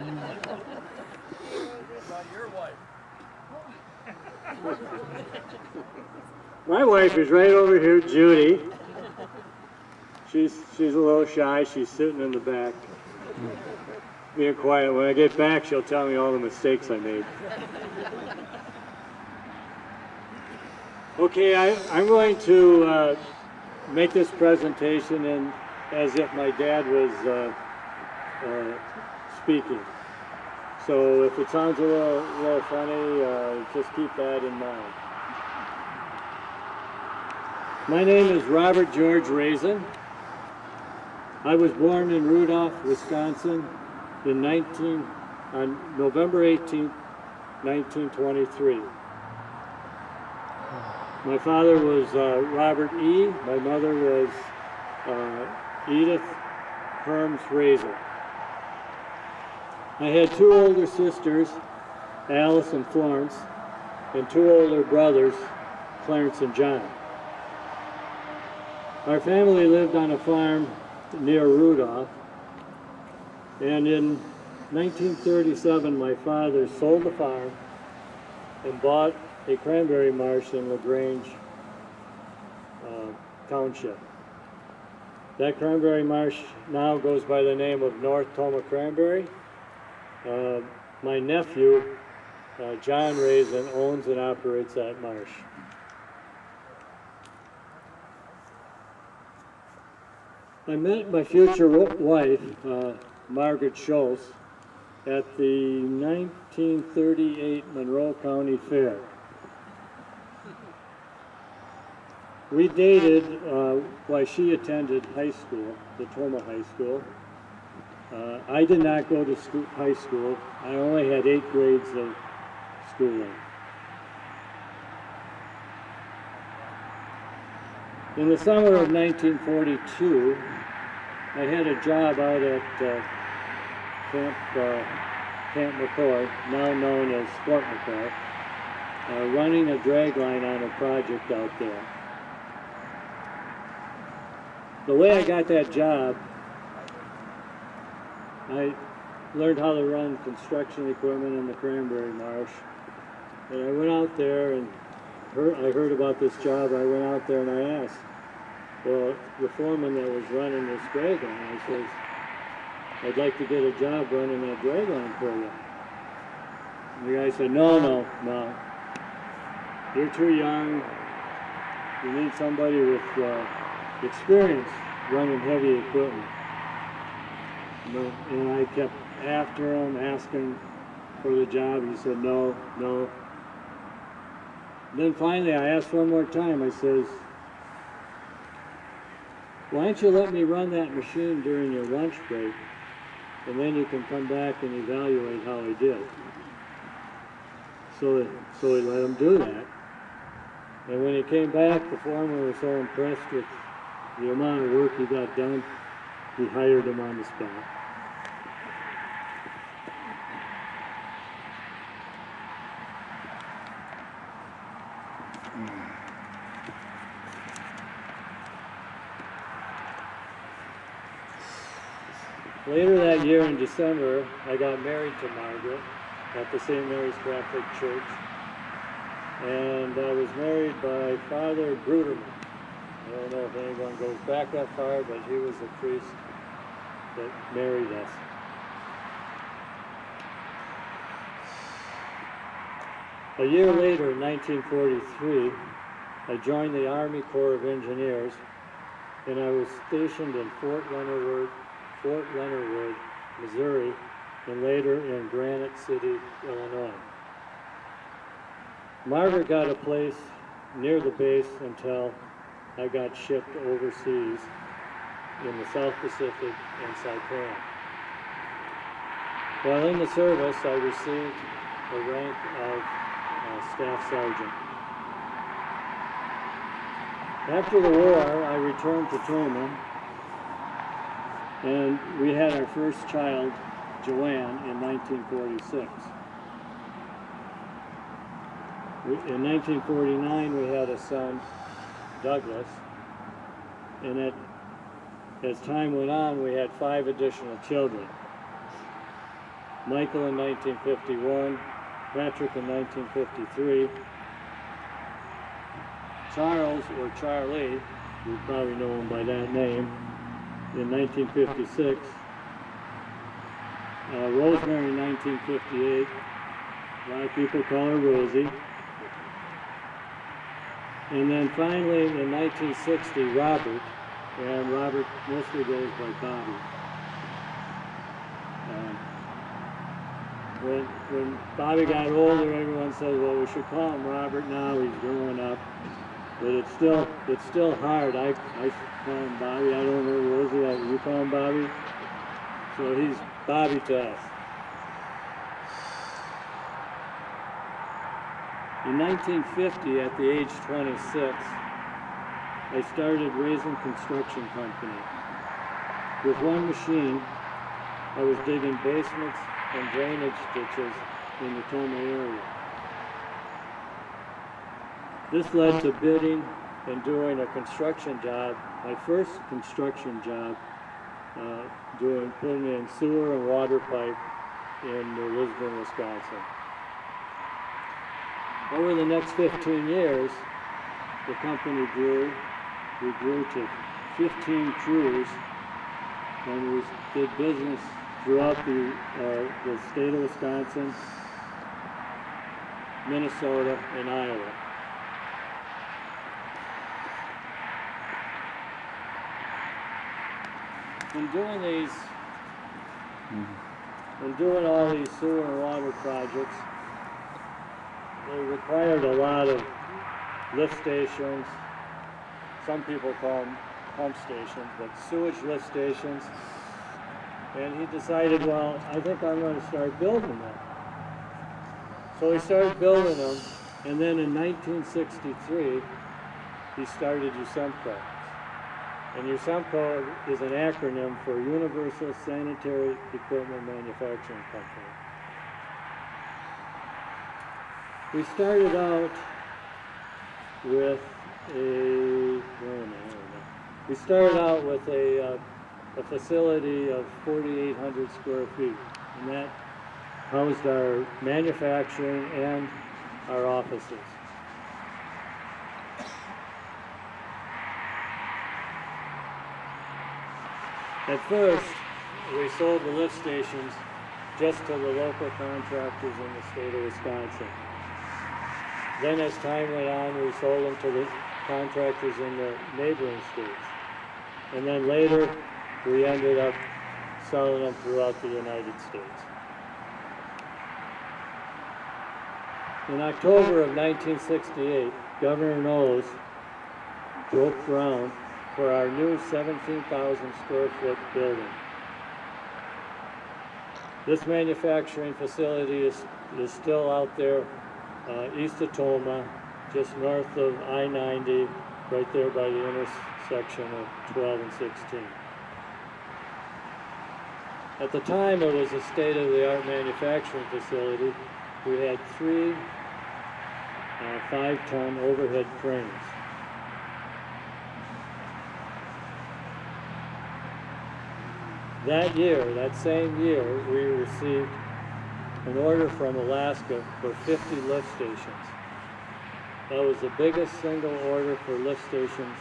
My wife is right over here, Judy. She's a little shy, she's sitting in the back. Being quiet. When I get back, she'll tell me all the mistakes I made. Okay, I'm going to make this presentation as if my dad was speaking. So if it sounds a little funny, just keep that in mind. My name is Robert George Raisin. I was born in Rudolph, Wisconsin on November 18, 1923. My father was Robert E. My mother was Edith Herms Raisin. I had 2 older sisters, Alice and Florence, and 2 older brothers, Clarence and John. Our family lived on a farm near Rudolph, and in 1937 my father sold the farm and bought a cranberry marsh in LaGrange, Township. That cranberry marsh now goes by the name of North Tomah Cranberry. My nephew, John Raisin, owns and operates that marsh. I met my future wife, Margaret Schultz, at the 1938 Monroe County Fair. We dated while she attended high school, the Tomah High School. I did not go to high school. I only had 8 grades of schooling. In the summer of 1942, I had a job out at Camp McCoy, now known as Fort McCoy, running a drag line on a project out there. The way I got that job, I learned how to run construction equipment in the cranberry marsh. And I went out there and I heard about this job. I went out there and I asked, well, the foreman that was running this drag line, I says, I'd like to get a job running that drag line for you. And the guy said, no. You're too young. You need somebody with experience running heavy equipment. And I kept after him, asking for the job. He said, no. Then finally I asked one more time. I says, why don't you let me run that machine during your lunch break, and then you can come back and evaluate how I did. So he let him do that. And when he came back, the foreman was so impressed with the amount of work he got done, he hired him on the spot. Later that year in December, I got married to Margaret at the St. Mary's Catholic Church. And I was married by Father Bruderman. I don't know if anyone goes back that far, but he was the priest that married us. A year later, in 1943, I joined the Army Corps of Engineers, and I was stationed in Fort Leonard Wood, Missouri, and later in Granite City, Illinois. Margaret got a place near the base until I got shipped overseas in the South Pacific and Saipan. While in the service, I received the rank of Staff Sergeant. After the war, I returned to Tomah, and we had our first child, Joanne, in 1946. In 1949, we had a son, Douglas, and as time went on, we had 5 additional children. Michael in 1951, Patrick in 1953, Charles, or Charlie, you probably know him by that name, in 1956, Rosemary in 1958, a lot of people call her Rosie, and then finally in 1960, Robert, and Robert mostly goes by Bobby. When Bobby got older, everyone said, well, we should call him Robert now, he's growing up. But it's still hard. I call him Bobby. I don't know Rosie. You call him Bobby? So he's Bobby to us. In 1950, at the age 26, I started Raisin Construction Company. With one machine, I was digging basements and drainage ditches in the Tomah area. This led to bidding and doing a construction job, my first construction job, putting in sewer and water pipe in Lisbon, Wisconsin. Over the next 15 years, the company grew. we grew to 15 crews, and we did business throughout the state of Wisconsin, Minnesota, and Iowa. In doing all these sewer and water projects, they required a lot of lift stations. Some people call them pump stations, but sewage lift stations. And he decided, well, I think I'm going to start building them. So he started building them, and then in 1963, he started USEMCO. And USEMCO is an acronym for Universal Sanitary Equipment Manufacturing Company. We started out with a facility of 4,800 square feet, and that housed our manufacturing and our offices. At first, we sold the lift stations just to the local contractors in the state of Wisconsin. Then as time went on, we sold them to the contractors in the neighboring states. And then later, we ended up selling them throughout the United States. In October of 1968, Governor Knowles broke ground for our new 17,000 square foot building. This manufacturing facility is still out there east of Tomah, just north of I-90, right there by the intersection of 12 and 16. At the time, it was a state-of-the-art manufacturing facility. We had 3 5-ton overhead cranes. That same year, we received an order from Alaska for 50 lift stations. That was the biggest single order for lift stations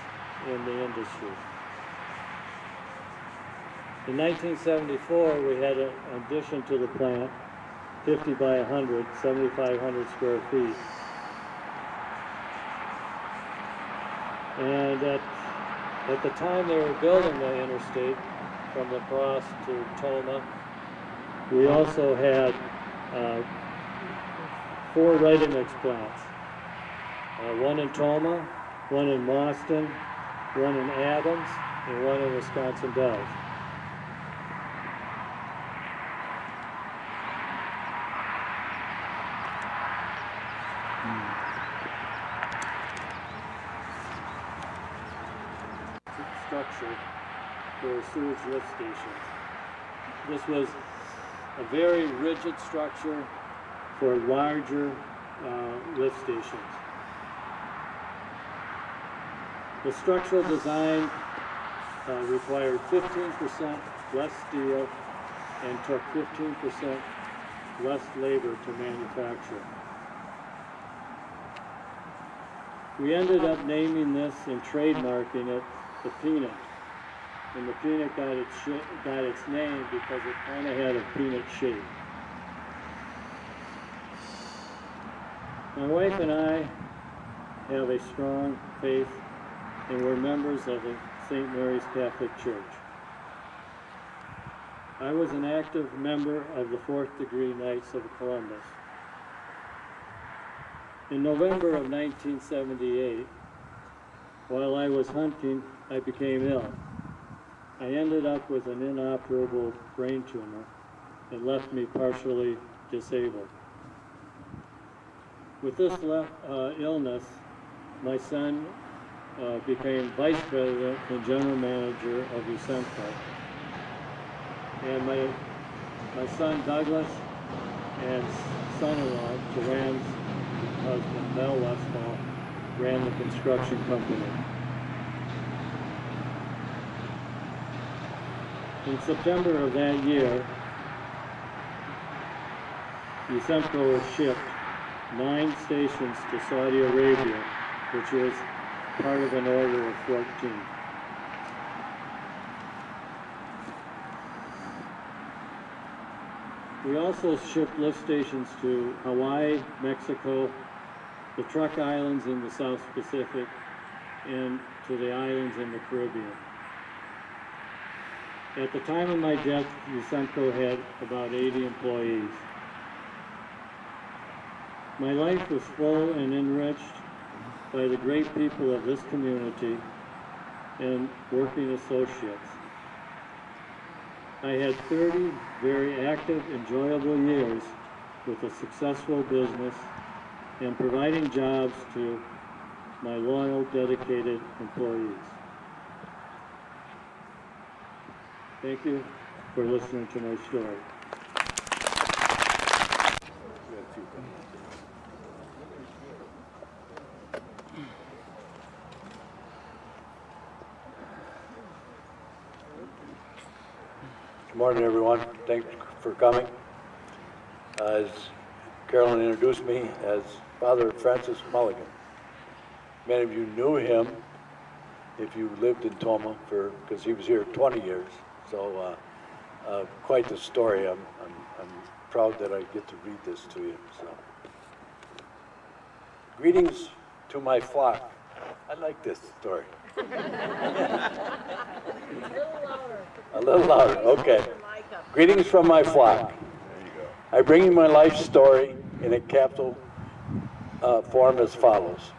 in the industry. In 1974, we had an addition to the plant, 50 by 100, 7,500 square feet. And at the time they were building the interstate from La Crosse to Tomah, we also had 4 ready-mix plants. One in Tomah, one in Boston, one in Adams, and one in Wisconsin Dells. Structure for sewage lift stations. This was a very rigid structure for larger lift stations. The structural design required 15% less steel and took 15% less labor to manufacture. We ended up naming this and trademarking it the peanut. And the peanut got its name because it kind of had a peanut shape. My wife and I have a strong faith, and we're members of the St. Mary's Catholic Church. I was an active member of the 4th Degree Knights of Columbus. In November of 1978, while I was hunting, I became ill. I ended up with an inoperable brain tumor that left me partially disabled. With this illness, my son became vice president and general manager of USEMCO. And my son Douglas and son-in-law, Joanne's husband, Mel Westfall, ran the construction company. In September of that year, USEMCO was shipped 9 stations to Saudi Arabia, which was part of an order of 14. We also ship lift stations to Hawaii, Mexico, the Truk Islands in the South Pacific, and to the islands in the Caribbean. At the time of my death, Yusenko had about 80 employees. My life was full and enriched by the great people of this community and working associates. I had 30 very active, enjoyable years with a successful business and providing jobs to my loyal, dedicated employees. Thank you for listening to my story. Good morning, everyone. Thanks for coming. As Carolyn introduced me as Father Francis Mulligan. Many of you knew him if you lived in Tomah because he was here 20 years. So quite the story. I'm proud that I get to read this to you. So, greetings to my flock. I like this story. A little louder, okay. Greetings from my flock. I bring you my life story in a capsule form as follows.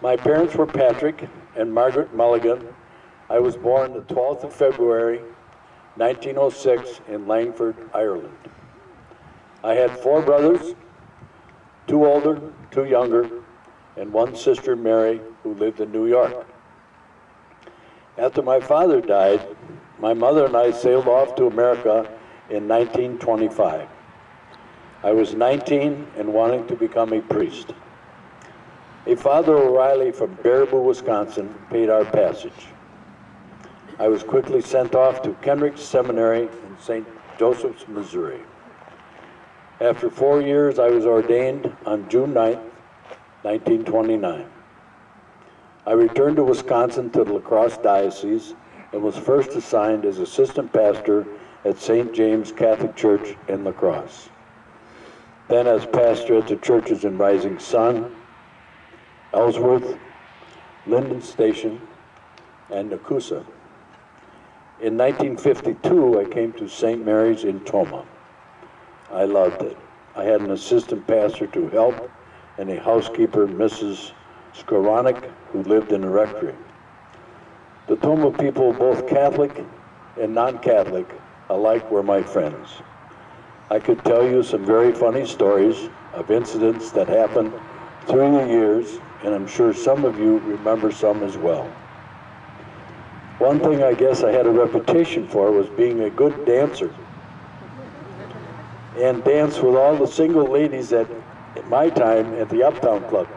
My parents were Patrick and Margaret Mulligan. I was born the 12th of February, 1906 in Langford, Ireland. I had 4 brothers, 2 older, 2 younger, and 1 sister, Mary, who lived in New York. After my father died, my mother and I sailed off to America in 1925. I was 19 and wanting to become a priest. A Father O'Reilly from Baraboo, Wisconsin, paid our passage. I was quickly sent off to Kenrick Seminary in St. Joseph's, Missouri. After 4 years, I was ordained on June 9th, 1929. I returned to Wisconsin to the La Crosse Diocese and was first assigned as assistant pastor at St. James Catholic Church in La Crosse. Then as pastor at the churches in Rising Sun, Ellsworth, Linden Station, and Nakusa. In 1952, I came to St. Mary's in Tomah. I loved it. I had an assistant pastor to help and a housekeeper, Mrs. Skoronik, who lived in the rectory. The Tomah people, both Catholic and non-Catholic, alike were my friends. I could tell you some very funny stories of incidents that happened through the years, and I'm sure some of you remember some as well. One thing I guess I had a reputation for was being a good dancer, and danced with all the single ladies at my time at the Uptown Club.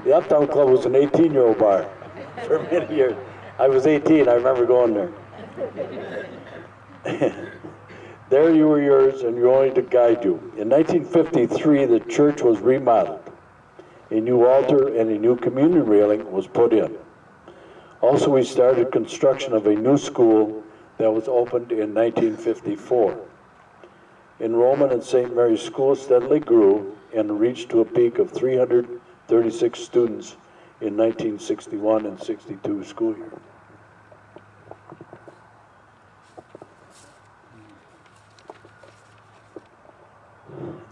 The Uptown Club was an 18-year-old bar for many years. I was 18, I remember going there. There you were yours and you're only to guide you. In 1953, the church was remodeled. A new altar and a new communion railing was put in. Also, we started construction of a new school that was opened in 1954. Enrollment in St. Mary's School steadily grew and reached to a peak of 336 students in 1961 and 62 school year.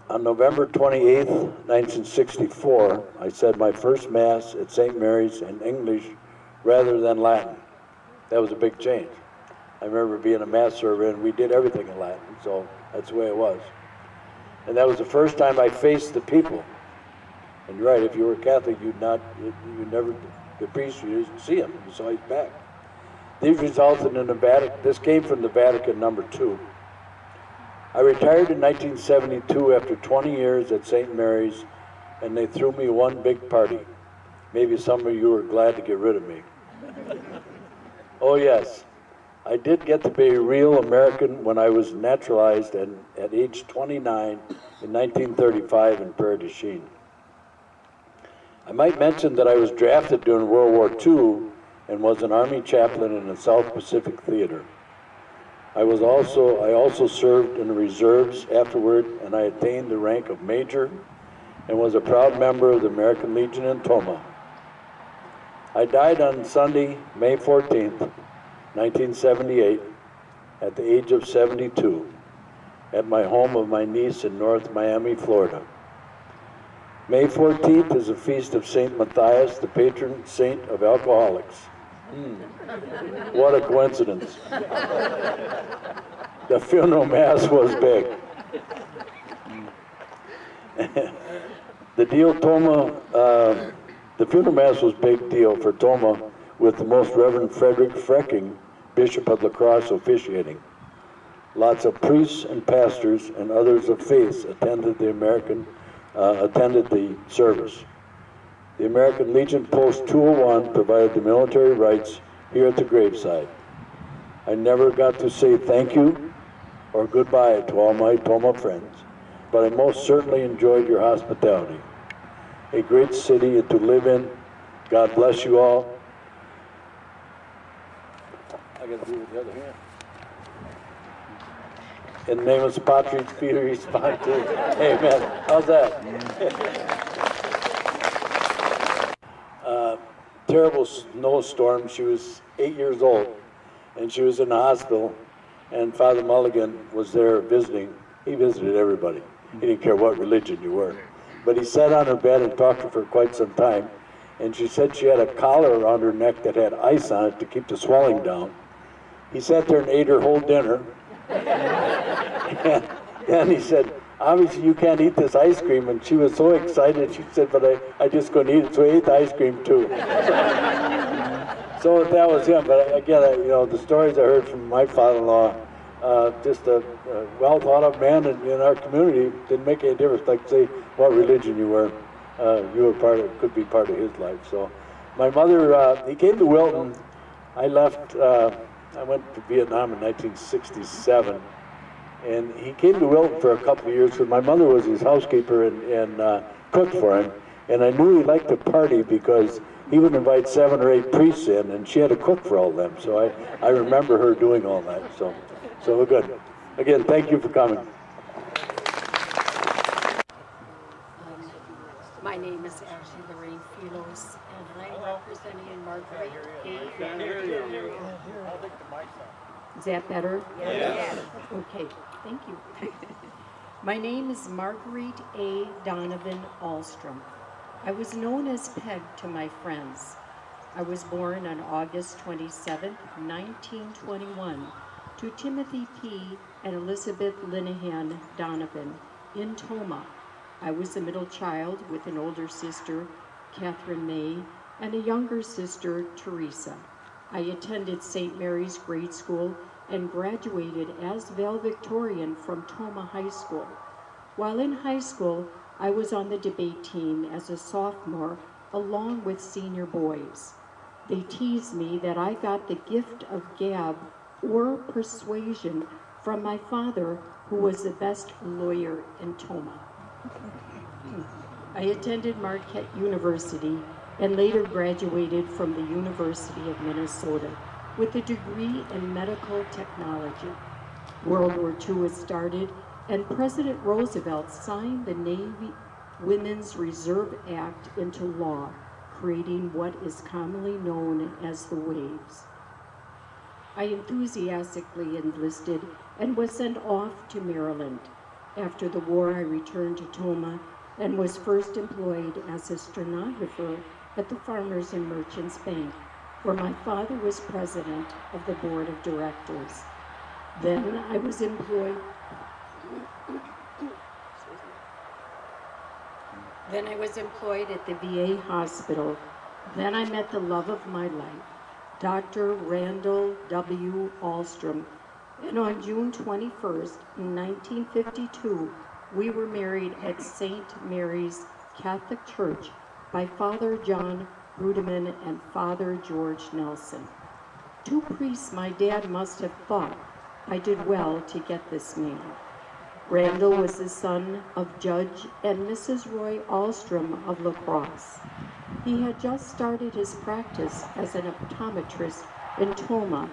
On November 28th, 1964, I said my first Mass at St. Mary's in English rather than Latin. That was a big change. I remember being a Mass server and we did everything in Latin, so that's the way it was. And that was the first time I faced the people. And you're right, if you were Catholic, you never, the priest, you didn't see him, you saw his back. These resulted in the Vatican, this came from the Vatican #2. I retired in 1972 after 20 years at St. Mary's, and they threw me one big party. Maybe some of you were glad to get rid of me. Oh yes, I did get to be a real American when I was naturalized at age 29 in 1935 in Prairie du Chien. I might mention that I was drafted during World War II and was an Army chaplain in the South Pacific Theater. I also served in the reserves afterward, and I attained the rank of major and was a proud member of the American Legion in Tomah. I died on Sunday, May 14th, 1978, at the age of 72, at my home of my niece in North Miami, Florida. May 14th is a feast of St. Matthias, the patron saint of alcoholics. What a coincidence. The funeral mass was big. The funeral mass was big deal for Tomah, with the Most Reverend Frederick Frecking, Bishop of La Crosse, officiating. Lots of priests and pastors and others of faith attended the service. The American Legion Post 201 provided the military rights here at the graveside. I never got to say thank you or goodbye to all my Tomah friends, but I most certainly enjoyed your hospitality. A great city to live in. God bless you all. I got to do with the other hand. In the name of Patri, Filii, Spiritus. Amen. How's that? Terrible snowstorm. She was 8 years old, and she was in the hospital, and Father Mulligan was there visiting. He visited everybody. He didn't care what religion you were. But he sat on her bed and talked to her for quite some time, and she said she had a collar around her neck that had ice on it to keep the swelling down. He sat there and ate her whole dinner. And he said, obviously you can't eat this ice cream. And she was so excited, she said, but I just couldn't eat it, so I ate the ice cream too. So that was him. But again, the stories I heard from my father-in-law, just a well thought of man in our community. Didn't make any difference, like say what religion you were. You were could be part of his life. So my mother, he came to Wilton. I left, I went to Vietnam in 1967. And he came to Wilton for a couple of years because my mother was his housekeeper and cooked for him. And I knew he liked to party because he would invite 7 or 8 priests in, and she had to cook for all of them. So I remember her doing all that. So we're good. Again, thank you for coming. My name is Ashley Lorraine Filos, and I'm representing Marguerite A. Is that better? Yes. Okay, thank you. My name is Marguerite A. Donovan Ahlstrom. I was known as Peg to my friends. I was born on August 27, 1921, to Timothy P. and Elizabeth Linehan Donovan in Tomah. I was the middle child with an older sister, Catherine May, and a younger sister, Teresa. I attended St. Mary's Grade School and graduated as valedictorian from Tomah High School. While in high school, I was on the debate team as a sophomore along with senior boys. They teased me that I got the gift of gab or persuasion from my father, who was the best lawyer in Tomah. I attended Marquette University and later graduated from the University of Minnesota with a degree in medical technology. World War II was started, and President Roosevelt signed the Navy Women's Reserve Act into law, creating what is commonly known as the waves. I enthusiastically enlisted and was sent off to Maryland. After the war, I returned to Tomah and was first employed as a stenographer at the Farmers and Merchants Bank, where my father was president of the board of directors. Then I was employed at the VA hospital. Then I met the love of my life, Dr. Randall W. Ahlstrom, and on June 21st, 1952, we were married at St. Mary's Catholic Church by Father John Brudeman and Father George Nelson. 2 priests my dad must have thought I did well to get this man. Randall was the son of Judge and Mrs. Roy Alstrom of La Crosse. He had just started his practice as an optometrist in Tomah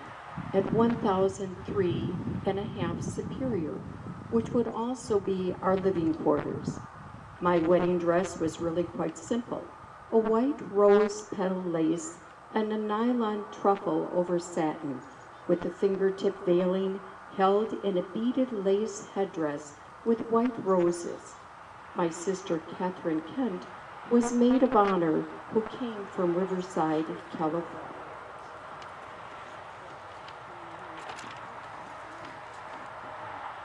at 1003 and a half Superior, which would also be our living quarters. My wedding dress was really quite simple: a white rose petal lace and a nylon truffle over satin, with the fingertip veiling held in a beaded lace headdress with white roses. My sister Catherine Kent was maid of honor, who came from Riverside, California.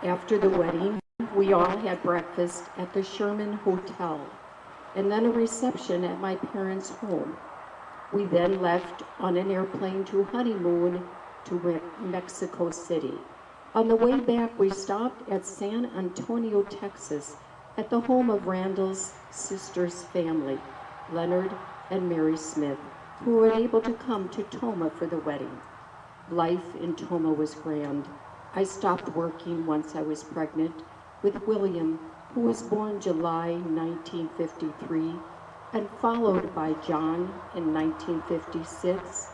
After the wedding, we all had breakfast at the Sherman Hotel, and then a reception at my parents' home. We then left on an airplane to honeymoon to Mexico City. On the way back, we stopped at San Antonio, Texas, at the home of Randall's sister's family, Leonard and Mary Smith, who were able to come to Tomah for the wedding. Life in Tomah was grand. I stopped working once I was pregnant with William, who was born July 1953, and followed by John in 1956,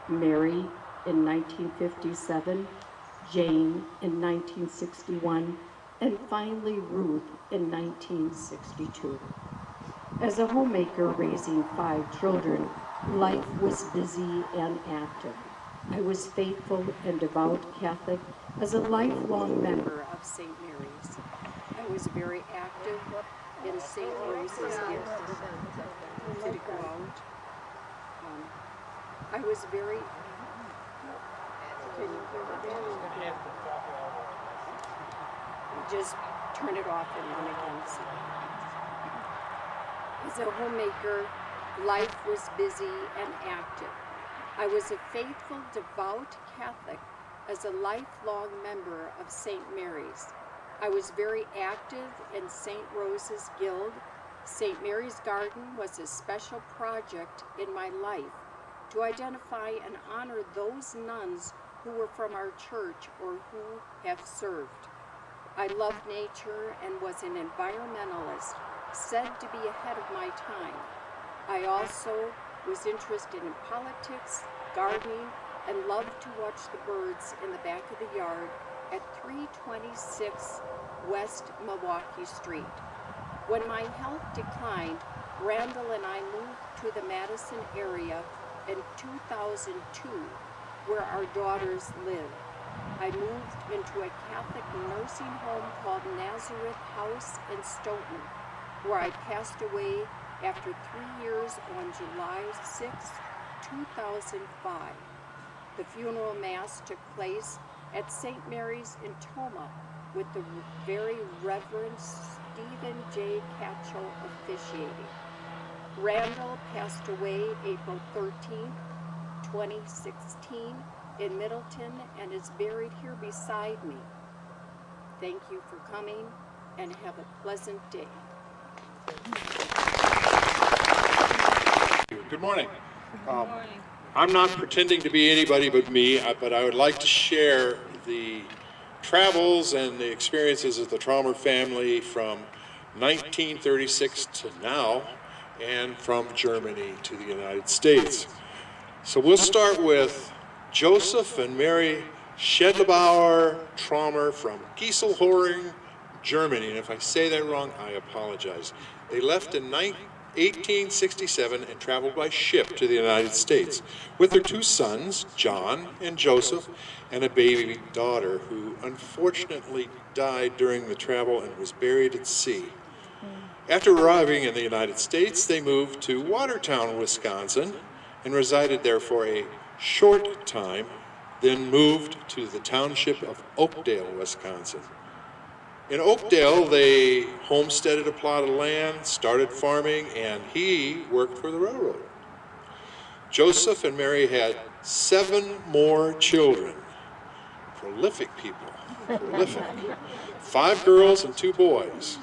Mary in 1957, Jane in 1961, and finally Ruth in 1962. As a homemaker raising 5 children, life was busy and active. I was faithful and devout Catholic as a lifelong member of St. Mary's. I was very active in St. Rose's Gift. Did it go out? I was very... Can you hear me? Just turn it off and on again. As a homemaker, life was busy and active. I was a faithful, devout Catholic as a lifelong member of St. Mary's. I was very active in St. Rose's Guild. St. Mary's Garden was a special project in my life to identify and honor those nuns who were from our church or who have served. I loved nature and was an environmentalist, said to be ahead of my time. I also was interested in politics, gardening, and loved to watch the birds in the back of the yard at 326 West Milwaukee Street. When my health declined, Randall and I moved to the Madison area in 2002, where our daughters live. I moved into a Catholic nursing home called Nazareth House in Stoughton, where I passed away after 3 years on July 6, 2005. The funeral mass took place at St. Mary's in Tomah with the very Reverend Stephen J. Catchell officiating. Randall passed away April 13, 2016 in Middleton and is buried here beside me. Thank you for coming and have a pleasant day. Good morning. I'm not pretending to be anybody but me, but I would like to share the travels and the experiences of the Traumer family from 1936 to now, and from Germany to the United States. So we'll start with Joseph and Mary Schedlebauer Traumer from Gieselhoring, Germany. And if I say that wrong, I apologize. They left in 1867 and traveled by ship to the United States with their 2 sons, John and Joseph, and a baby daughter who unfortunately died during the travel and was buried at sea. After arriving in the United States, they moved to Watertown, Wisconsin, and resided there for a short time, then moved to the township of Oakdale, Wisconsin. In Oakdale, they homesteaded a plot of land, started farming, and he worked for the railroad. Joseph and Mary had 7 more children. Prolific people, prolific. 5 girls and 2 boys.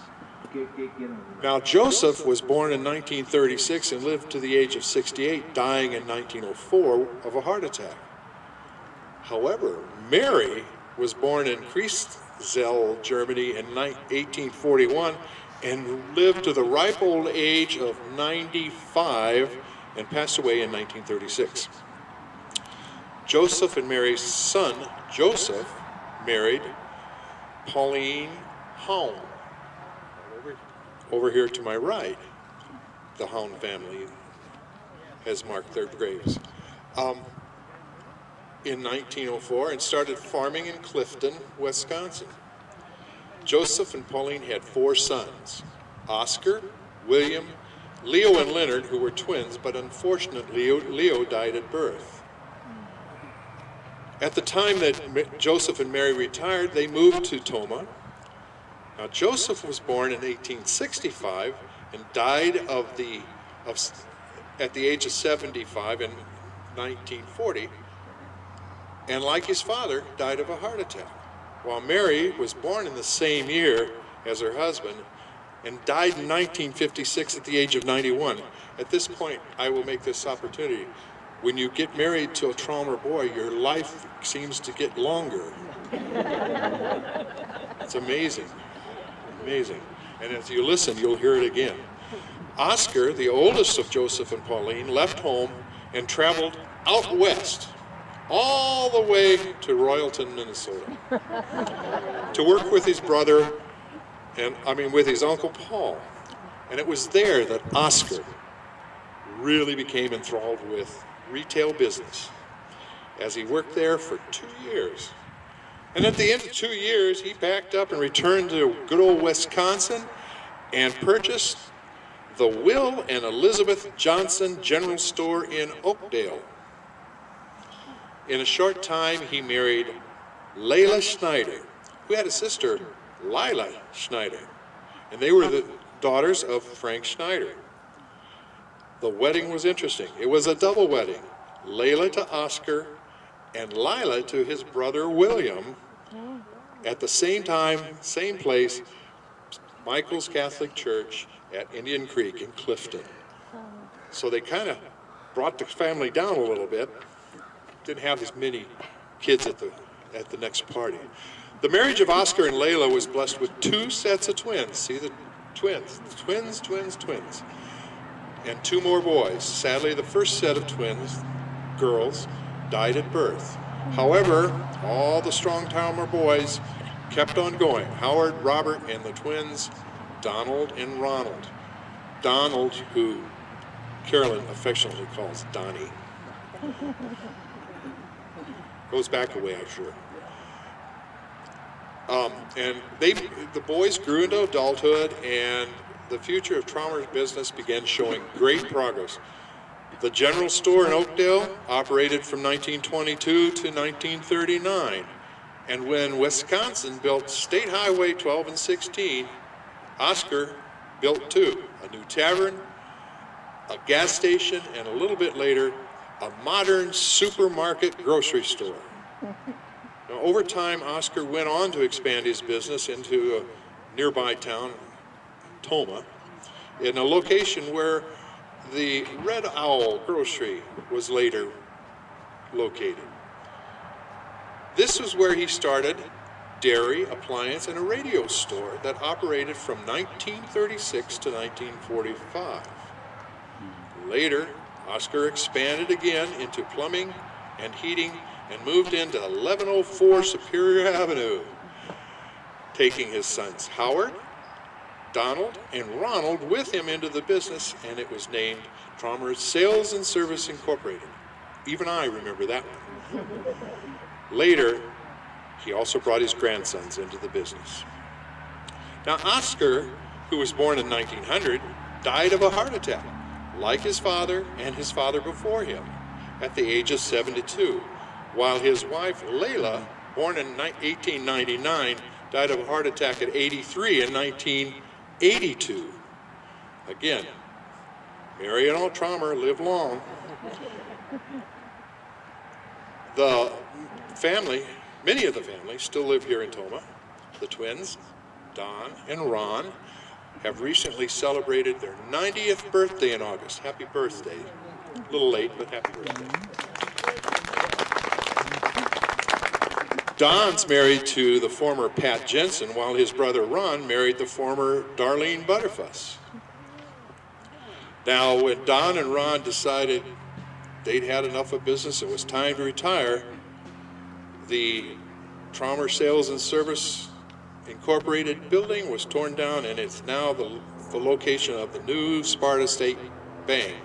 Now, Joseph was born in 1936 and lived to the age of 68, dying in 1904 of a heart attack. However, Mary was born in Zell, Germany in 1841 and lived to the ripe old age of 95 and passed away in 1936. Joseph and Mary's son, Joseph, married Pauline Hound. Over here to my right, the Hound family has marked their graves. In 1904 and started farming in Clifton, Wisconsin. Joseph and Pauline had 4 sons, Oscar, William, Leo and Leonard, who were twins, but unfortunately Leo died at birth. At the time that Joseph and Mary retired, they moved to Tomah. Now Joseph was born in 1865 and died at the age of 75 in 1940, and like his father, died of a heart attack. While Mary was born in the same year as her husband and died in 1956 at the age of 91. At this point, I will make this opportunity. When you get married to a Traumer boy, your life seems to get longer. It's amazing, amazing. And as you listen, you'll hear it again. Oscar, the oldest of Joseph and Pauline, left home and traveled out west, all the way to Royalton, Minnesota, to work with his brother, with his Uncle Paul. And it was there that Oscar really became enthralled with retail business, as he worked there for 2 years. And at the end of 2 years, he packed up and returned to good old Wisconsin and purchased the Will and Elizabeth Johnson General Store in Oakdale. In a short time, he married Layla Schneider, who had a sister, Lila Schneider, and they were the daughters of Frank Schneider. The wedding was interesting. It was a double wedding, Layla to Oscar and Lila to his brother William, at the same time, same place, Michael's Catholic Church at Indian Creek in Clifton. So they kind of brought the family down a little bit. Didn't have as many kids at the next party. The marriage of Oscar and Layla was blessed with 2 sets of twins. See the twins, twins, and 2 more boys. Sadly, the first set of twins, girls, died at birth. However, all the strong Traumer boys kept on going. Howard, Robert, and the twins, Donald and Ronald. Donald, who Carolyn affectionately calls Donnie. Goes back a way, I'm sure. And the boys grew into adulthood, and the future of Traumer's business began showing great progress. The general store in Oakdale operated from 1922 to 1939. And when Wisconsin built State Highway 12 and 16, Oscar built 2, a new tavern, a gas station, and a little bit later, a modern supermarket grocery store. Now, over time, Oscar went on to expand his business into a nearby town, Tomah, in a location where the Red Owl Grocery was later located. This was where he started dairy, appliance, and a radio store that operated from 1936 to 1945. Later, Oscar expanded again into plumbing and heating and moved into 1104 Superior Avenue, taking his sons Howard, Donald, and Ronald with him into the business, and it was named Traumer Sales and Service Incorporated. Even I remember that one. Later, he also brought his grandsons into the business. Now, Oscar, who was born in 1900, died of a heart attack, like his father and his father before him, at the age of 72, while his wife, Layla, born in 1899, died of a heart attack at 83 in 1982. Again, Mary and all Traumer live long. The family, many of the families still live here in Tomah. The twins, Don and Ron, have recently celebrated their 90th birthday in August. Happy birthday. A little late, but happy birthday. Don's married to the former Pat Jensen, while his brother Ron married the former Darlene Butterfuss. Now, when Don and Ron decided they'd had enough of business, it was time to retire, the Traumer Sales and Service Incorporated building was torn down, and it's now the location of the new Sparta State Bank.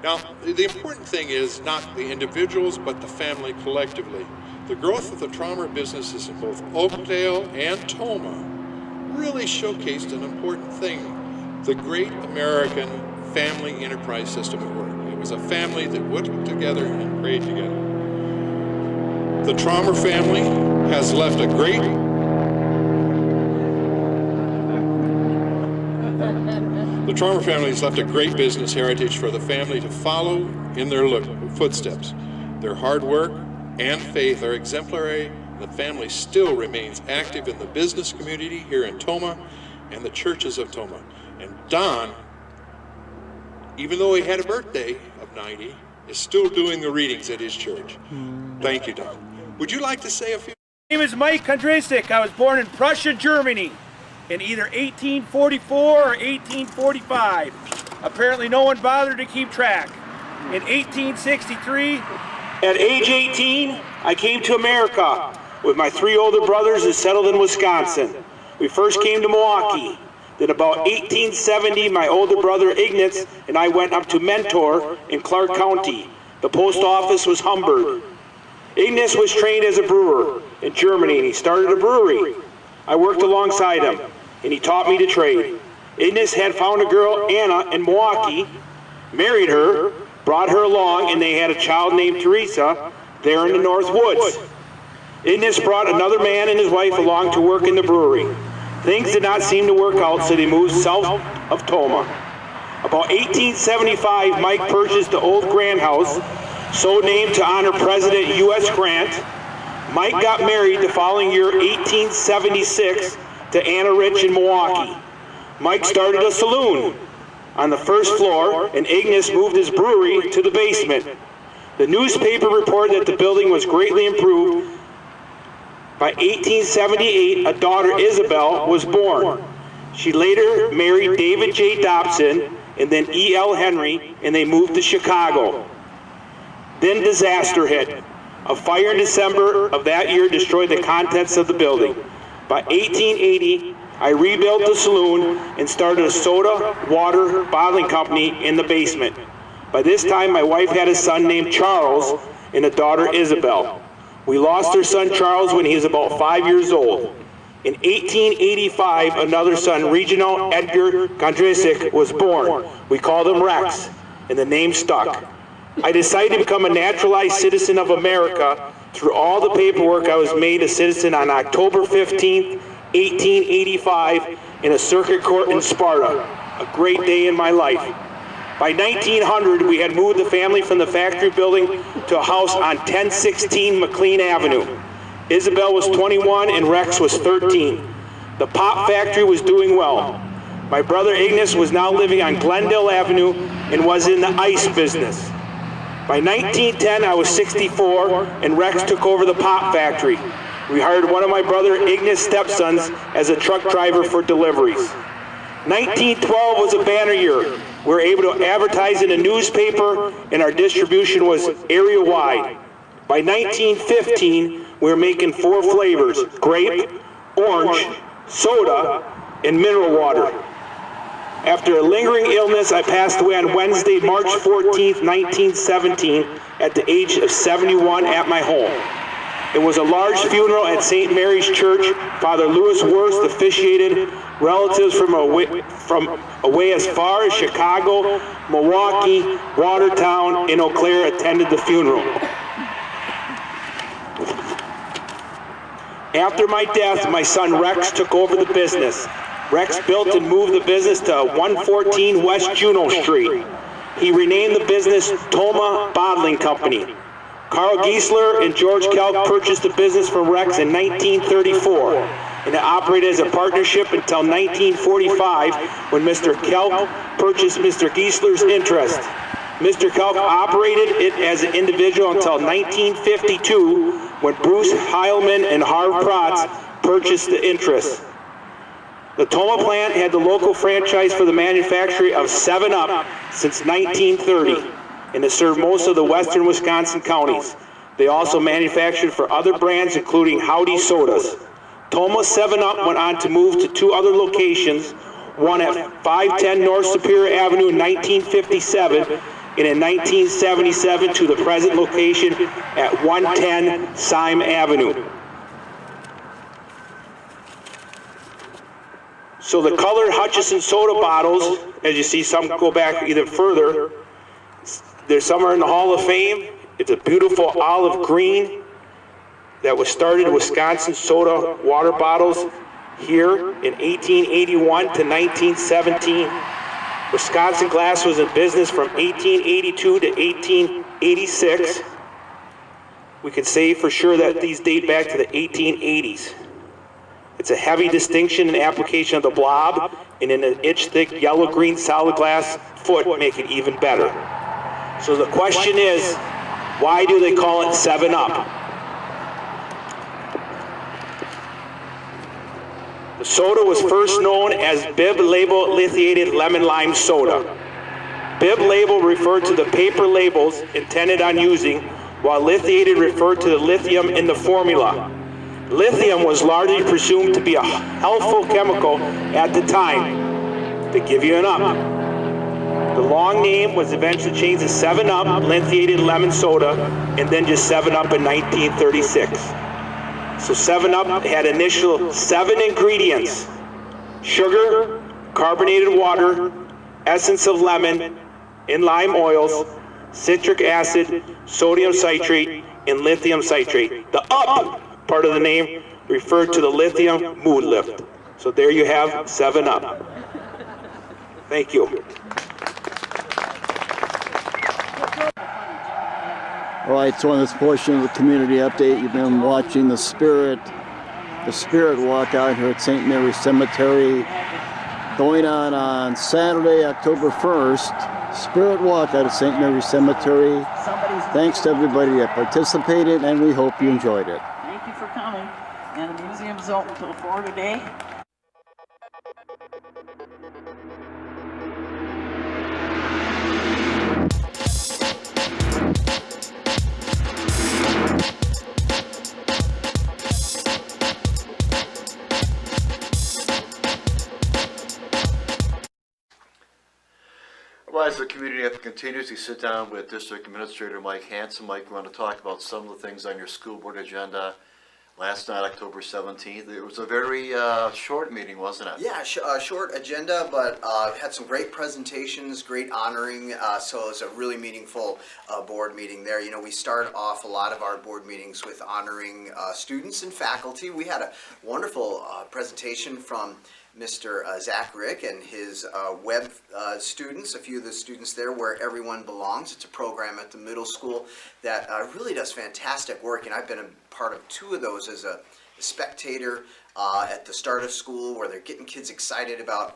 Now, the important thing is not the individuals, but the family collectively. The growth of the Traumer businesses in both Oakdale and Tomah really showcased an important thing: the great American family enterprise system at work. It was a family that worked together and prayed together. The Traumer family has left a great The Traumer family has left a great business heritage for the family to follow in their footsteps. Their hard work and faith are exemplary. The family still remains active in the business community here in Tomah and the churches of Tomah. And Don, even though he had a birthday of 90, is still doing the readings at his church. Thank you, Don. Would you like to say a few? My name is Mike Kondrasik. I was born in Prussia, Germany in either 1844 or 1845. Apparently no one bothered to keep track. In 1863, at age 18, I came to America with my 3 older brothers and settled in Wisconsin. We first came to Milwaukee. Then about 1870, my older brother Ignatz and I went up to Mentor in Clark County. The post office was Humburg. Ignatz was trained as a brewer in Germany, and he started a brewery. I worked alongside him, and he taught me to trade. Ignatz had found a girl, Anna, in Milwaukee, married her, brought her along, and they had a child named Teresa there in the North Woods. Ignatz brought another man and his wife along to work in the brewery. Things did not seem to work out, so they moved south of Tomah. About 1875, Mike purchased the old Grant House, so named to honor President U.S. Grant. Mike got married the following year, 1876, to Anna Rich in Milwaukee. Mike started a saloon on the first floor, and Ignatz moved his brewery to the basement. The newspaper reported that the building was greatly improved. By 1878, a daughter, Isabel, was born. She later married David J. Dobson and then E.L. Henry, and they moved to Chicago. Then disaster hit. A fire in December of that year destroyed the contents of the building. By 1880, I rebuilt the saloon and started a soda water bottling company in the basement. By this time, my wife had a son named Charles and a daughter, Isabel. We lost our son Charles when he was about 5 years old. In 1885, another son, Reginald Edgar Kondrasik, was born. We called him Rex, and the name stuck. I decided to become a naturalized citizen of America. Through all the paperwork, I was made a citizen on October 15, 1885, in a circuit court in Sparta. A great day in my life. By 1900, we had moved the family from the factory building to a house on 1016 McLean Avenue. Isabel was 21 and Rex was 13. The pop factory was doing well. My brother Ignatz was now living on Glendale Avenue and was in the ice business. By 1910, I was 64 and Rex took over the pop factory. We hired one of my brother Ignatz's stepsons as a truck driver for deliveries. 1912 was a banner year. We were able to advertise in a newspaper, and our distribution was area-wide. By 1915, we were making 4 flavors: grape, orange, soda, and mineral water. After a lingering illness, I passed away on Wednesday, March 14th, 1917, at the age of 71 at my home. It was a large funeral at St. Mary's Church. Father Louis Wurst officiated. Relatives from away as far as Chicago, Milwaukee, Watertown, and Eau Claire attended the funeral. After my death, my son Rex took over the business. Rex built and moved the business to 114 West Juneau Street. He renamed the business Tomah Bottling Company. Carl Giesler and George Kelk purchased the business from Rex in 1934, and it operated as a partnership until 1945 when Mr. Kelk purchased Mr. Giesler's interest. Mr. Kelp operated it as an individual until 1952 when Bruce Heilman and Harv Protz purchased the interest. The Tomah plant had the local franchise for the manufacture of 7-Up since 1930, and it served most of the western Wisconsin counties. They also manufactured for other brands, including Howdy Sodas. Tomah 7-Up went on to move to 2 other locations, one at 510 North Superior Avenue in 1957, and in 1977 to the present location at 110 Syme Avenue. So the colored Hutchison soda bottles, as you see, some go back even further. There's some are in the Hall of Fame. It's a beautiful olive green that was started in Wisconsin soda water bottles here in 1881 to 1917. Wisconsin Glass was in business from 1882 to 1886. We can say for sure that these date back to the 1880s. It's a heavy distinction in application of the blob, and in an inch-thick yellow-green solid glass foot make it even better. So the question is, why do they call it 7-Up? The soda was first known as Bib Label Lithiated Lemon Lime Soda. Bib label referred to the paper labels intended on using, while lithiated referred to the lithium in the formula. Lithium was largely presumed to be a healthful chemical at the time, to give you an up. The long name was eventually changed to 7-Up Lithiated Lemon Soda, and then just 7-Up in 1936. So 7-Up had initial 7 ingredients: sugar, carbonated water, essence of lemon, and lime oils, citric acid, sodium citrate, and lithium citrate. The up part of the name referred to the lithium mood lift. So there you have 7-Up. Thank you. All right, so on this portion of the community update, you've been watching the Spirit Walk out here at St. Mary's Cemetery, going on Saturday, October 1st. Spirit Walk out at St. Mary's Cemetery. Thanks to everybody that participated, and we hope you enjoyed it. Thank you for coming. And the museum's open until 4 today. Well, as the community effort continues, we sit down with District Administrator Mike Hanson. Mike, we want to talk about some of the things on your school board agenda. Last night, October 17th, it was a very short meeting, wasn't it? Yeah, short agenda, but had some great presentations, great honoring, so it was a really meaningful board meeting there. You know, we start off a lot of our board meetings with honoring students and faculty. We had a wonderful presentation from Mr. Zach Rick and his web students, a few of the students there, Where Everyone Belongs. It's a program at the middle school that really does fantastic work, and I've been a part of 2 of those as a spectator at the start of school, where they're getting kids excited about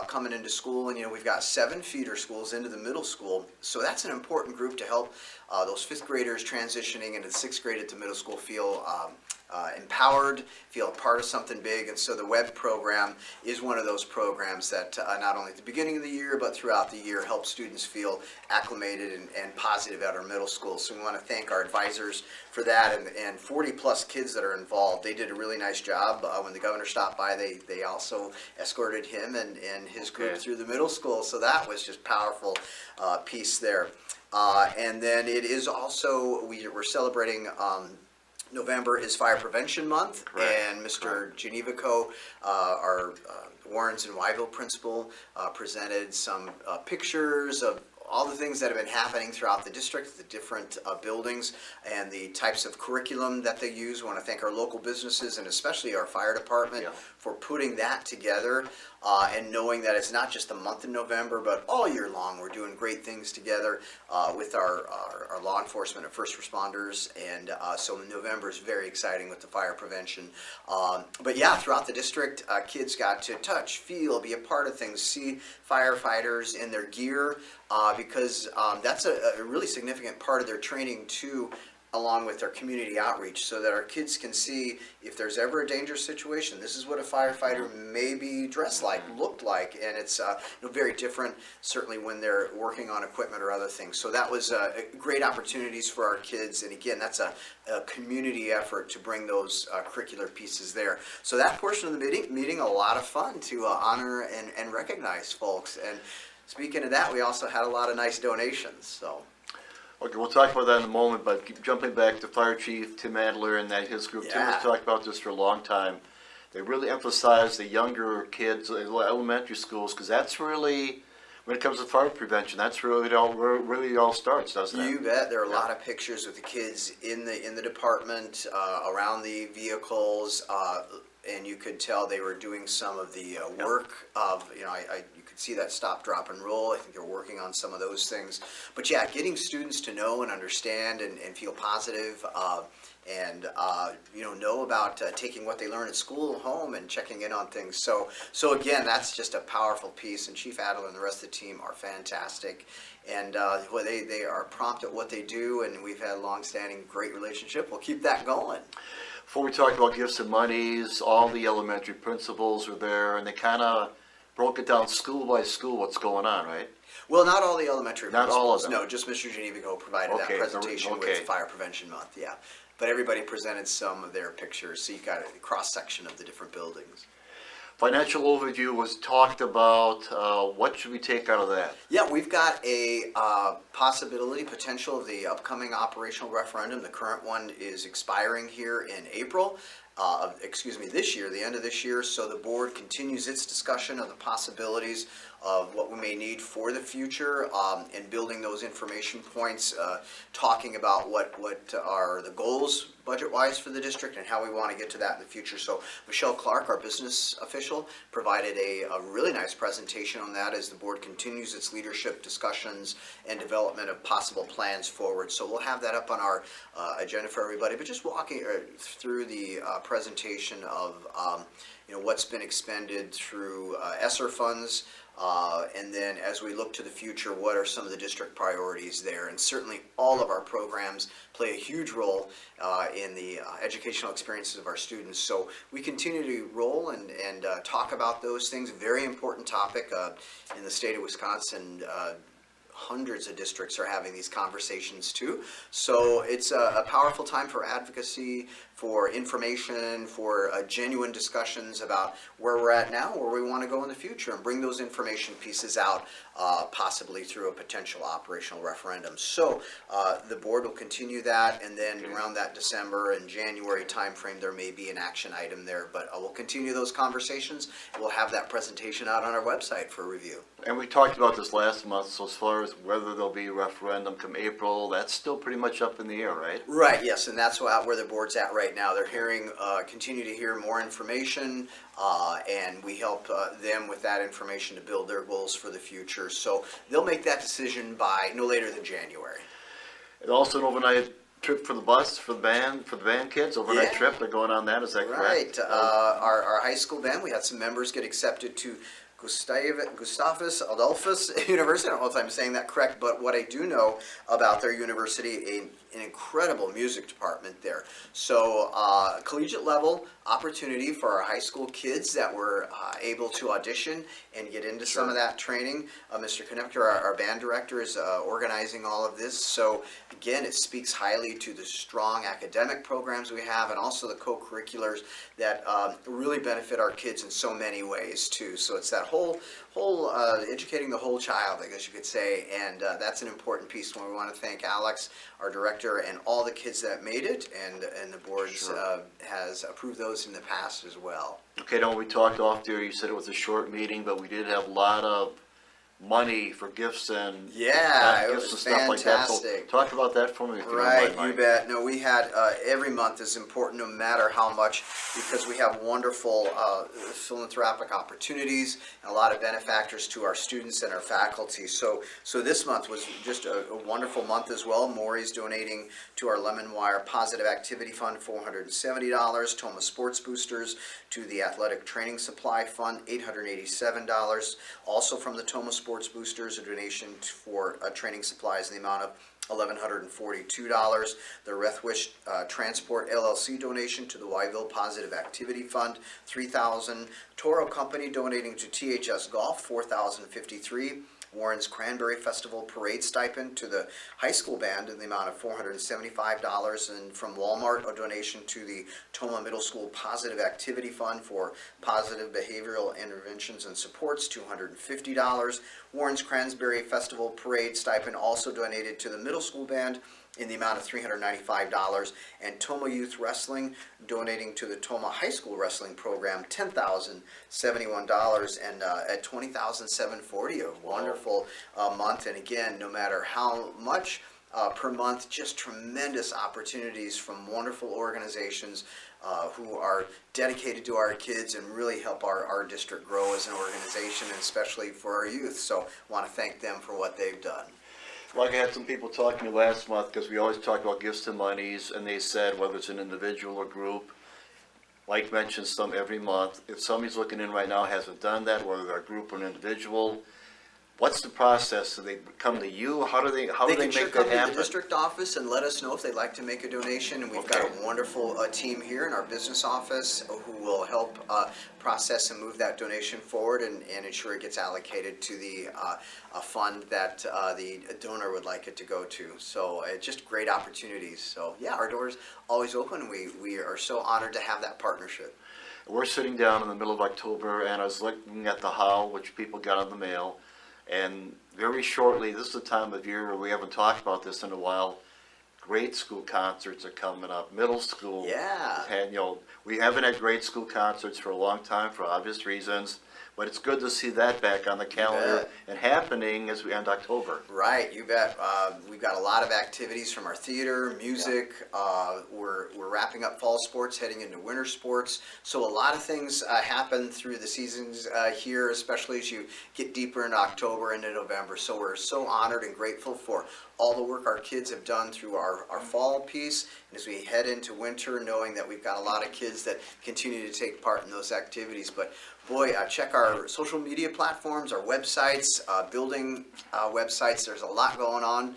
coming into school. And you know, we've got 7 feeder schools into the middle school, so that's an important group to help those 5th graders transitioning into the 6th grade at the middle school feel empowered, feel a part of something big. And so the web program is one of those programs that not only at the beginning of the year but throughout the year helps students feel acclimated and positive at our middle school. So we want to thank our advisors for that, and 40 plus kids that are involved. They did a really nice job. When the governor stopped by, they also escorted him and his group through the middle school, so that was just powerful piece there. And then it is also, we're celebrating November is Fire Prevention Month, and Mr. Genevico, our Warrens and Wyville principal, presented some pictures of all the things that have been happening throughout the district, the different buildings, and the types of curriculum that they use. We want to thank our local businesses and especially our fire department for putting that together and knowing that it's not just the month of November, but all year long. We're doing great things together with our law enforcement and first responders, and so November is very exciting with the fire prevention. But yeah, throughout the district, kids got to touch, feel, be a part of things, see firefighters in their gear, because that's a really significant part of their training too, along with their community outreach, so that our kids can see if there's ever a dangerous situation, this is what a firefighter may be dressed like, looked like, and it's very different certainly when they're working on equipment or other things. So that was great opportunities for our kids, and again, that's a community effort to bring those curricular pieces there. So that portion of the meeting a lot of fun to honor and recognize folks. And speaking of that, we also had a lot of nice donations. So. Okay, we'll talk about that in a moment, but keep jumping back to Fire Chief Tim Adler and his group. Tim has talked about this for a long time. They really emphasize the younger kids, the elementary schools, because that's really, when it comes to fire prevention, that's really it all starts, doesn't it? You bet. There are a lot of pictures with the kids in the department, around the vehicles, and you could tell they were doing some of the work of, you could see that stop, drop, and roll. I think they're working on some of those things. But yeah, getting students to know and understand and feel positive, and know about taking what they learn at school home and checking in on things. So again, that's just a powerful piece, and Chief Adler and the rest of the team are fantastic. And they are prompt at what they do, and we've had a long-standing great relationship. We'll keep that going. Before we talk about gifts and monies, all the elementary principals were there, and they kind of broke it down school by school what's going on, right? Well, not all the elementary Not principals. all of them. No, just Mr. Genevico provided that presentation with Fire Prevention Month, yeah. But everybody presented some of their pictures, so you got a cross-section of the different buildings. Financial overview was talked about. What should we take out of that? Yeah, we've got a potential of the upcoming operational referendum. The current one is expiring here in April. This year, the end of this year, so the board continues its discussion of the possibilities of what we may need for the future, and building those information points, talking about what are the goals budget-wise for the district and how we want to get to that in the future. So Michelle Clark, our business official, provided a really nice presentation on that as the board continues its leadership discussions and development of possible plans forward. So we'll have that up on our agenda for everybody, but just walking through the presentation of what's been expended through ESSER funds, and then as we look to the future, what are some of the district priorities there? And certainly all of our programs play a huge role in the educational experiences of our students. So we continue to roll and talk about those things. Very important topic in the state of Wisconsin. Hundreds of districts are having these conversations too. So it's a powerful time for advocacy, for information, for genuine discussions about where we're at now, where we want to go in the future, and bring those information pieces out, possibly through a potential operational referendum. So the board will continue that, and then around that December and January timeframe, there may be an action item there, but we'll continue those conversations. We'll have that presentation out on our website for review. And we talked about this last month, so as far as whether there'll be a referendum come April, that's still pretty much up in the air, right? Right, yes, and that's where the board's at right now. They're hearing, continue to hear more information, and we help them with that information to build their goals for the future. So they'll make that decision by no later than January. And also an overnight trip for the bus, for the band kids, overnight trip, they're going on that, is that correct? Right, our high school band, we had some members get accepted to Gustavus Adolphus University. I don't know if I'm saying that correct, but what I do know about their university, an incredible music department there. So collegiate level opportunity for our high school kids that were able to audition and get into some of that training. Mr. Knepker, our band director, is organizing all of this. So again, it speaks highly to the strong academic programs we have, and also the co-curriculars that really benefit our kids in so many ways too. So it's that whole educating the whole child, I guess you could say, and that's an important piece when we want to thank Alex, our director, and all the kids that made it, and the board has approved those in the past as well. Okay, now we talked off there, you said it was a short meeting, but we did have a lot of money for gifts and it was stuff like that. So talk about that for me, if you don't mind, Mike. You bet. No, we had every month is important, no matter how much, because we have wonderful philanthropic opportunities and a lot of benefactors to our students and our faculty. So this month was just a wonderful month as well. Maury's donating to our Lemon Wire Positive Activity Fund $470, Tomah Sports Boosters to the Athletic Training Supply Fund $887, also from the Tomah Sports sports boosters, a donation for training supplies in the amount of $1,142. The Rethwish Transport LLC donation to the Wyville Positive Activity Fund, $3,000. Toro Company donating to THS Golf, $4,053. Warren's Cranberry Festival Parade stipend to the high school band in the amount of $475, and from Walmart, a donation to the Tomah Middle School Positive Activity Fund for positive behavioral interventions and supports, $250. Warren's Cranberry Festival Parade stipend also donated to the middle school band in the amount of $395, and Tomah Youth Wrestling donating to the Tomah High School Wrestling Program $10,071, and at $20,740, a wonderful month. And again, no matter how much per month, just tremendous opportunities from wonderful organizations who are dedicated to our kids and really help our district grow as an organization, and especially for our youth. So want to thank them for what they've done. Like I had some people talking to me last month, because we always talk about gifts and monies, and they said whether it's an individual or group, Mike mentions some every month. If somebody's looking in right now hasn't done that, whether they're a group or an individual, what's the process? Do they come to you? How do they make that happen? They can come to the district office and let us know if they'd like to make a donation, and we've got a wonderful team here in our business office who will help process and move that donation forward and ensure it gets allocated to the fund that the donor would like it to go to. So just great opportunities. So yeah, our door's always open, and we are so honored to have that partnership. We're sitting down in the middle of October, and I was looking at the HOW, which people got in the mail. And very shortly, this is the time of year where we haven't talked about this in a while. Grade school concerts are coming up, middle school. Yeah. And we haven't had grade school concerts for a long time for obvious reasons, but it's good to see that back on the calendar and happening as we end October. Right, you bet. We've got a lot of activities from our theater, music. We're wrapping up fall sports, heading into winter sports. So a lot of things happen through the seasons here, especially as you get deeper into October and into November. So we're so honored and grateful for all the work our kids have done through our fall piece. And as we head into winter, knowing that we've got a lot of kids that continue to take part in those activities. But boy, check our social media platforms, our websites, building websites. There's a lot going on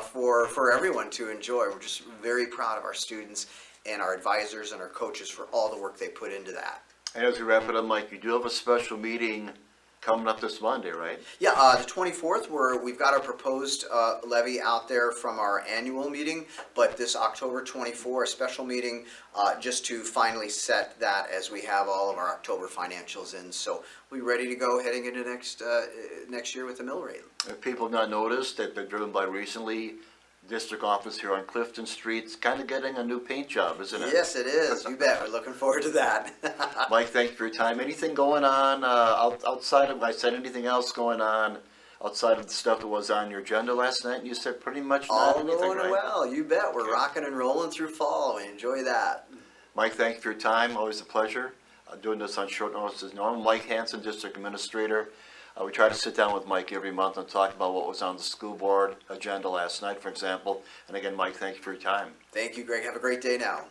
for everyone to enjoy. We're just very proud of our students and our advisors and our coaches for all the work they put into that. And as we wrap it up, Mike, you do have a special meeting coming up this Monday, right? Yeah, the 24th, we've got our proposed levy out there from our annual meeting, but this October 24, a special meeting just to finally set that as we have all of our October financials in. So we're ready to go heading into next year with the mill rate. If people have not noticed, they've been driven by recently, district office here on Clifton Street. It's kind of getting a new paint job, isn't it? Yes, it is. You bet. We're looking forward to that. Mike, thanks for your time. Anything going on outside of, I said, anything else going on outside of the stuff that was on your agenda last night? You said pretty much not all anything, going right? well. You bet. We're rocking and rolling through fall. We enjoy that. Mike, thanks for your time. Always a pleasure. Doing this on short notice as normal. Mike Hanson, District Administrator. We try to sit down with Mike every month and talk about what was on the school board agenda last night, for example. And again, Mike, thank you for your time. Thank you, Greg. Have a great day now.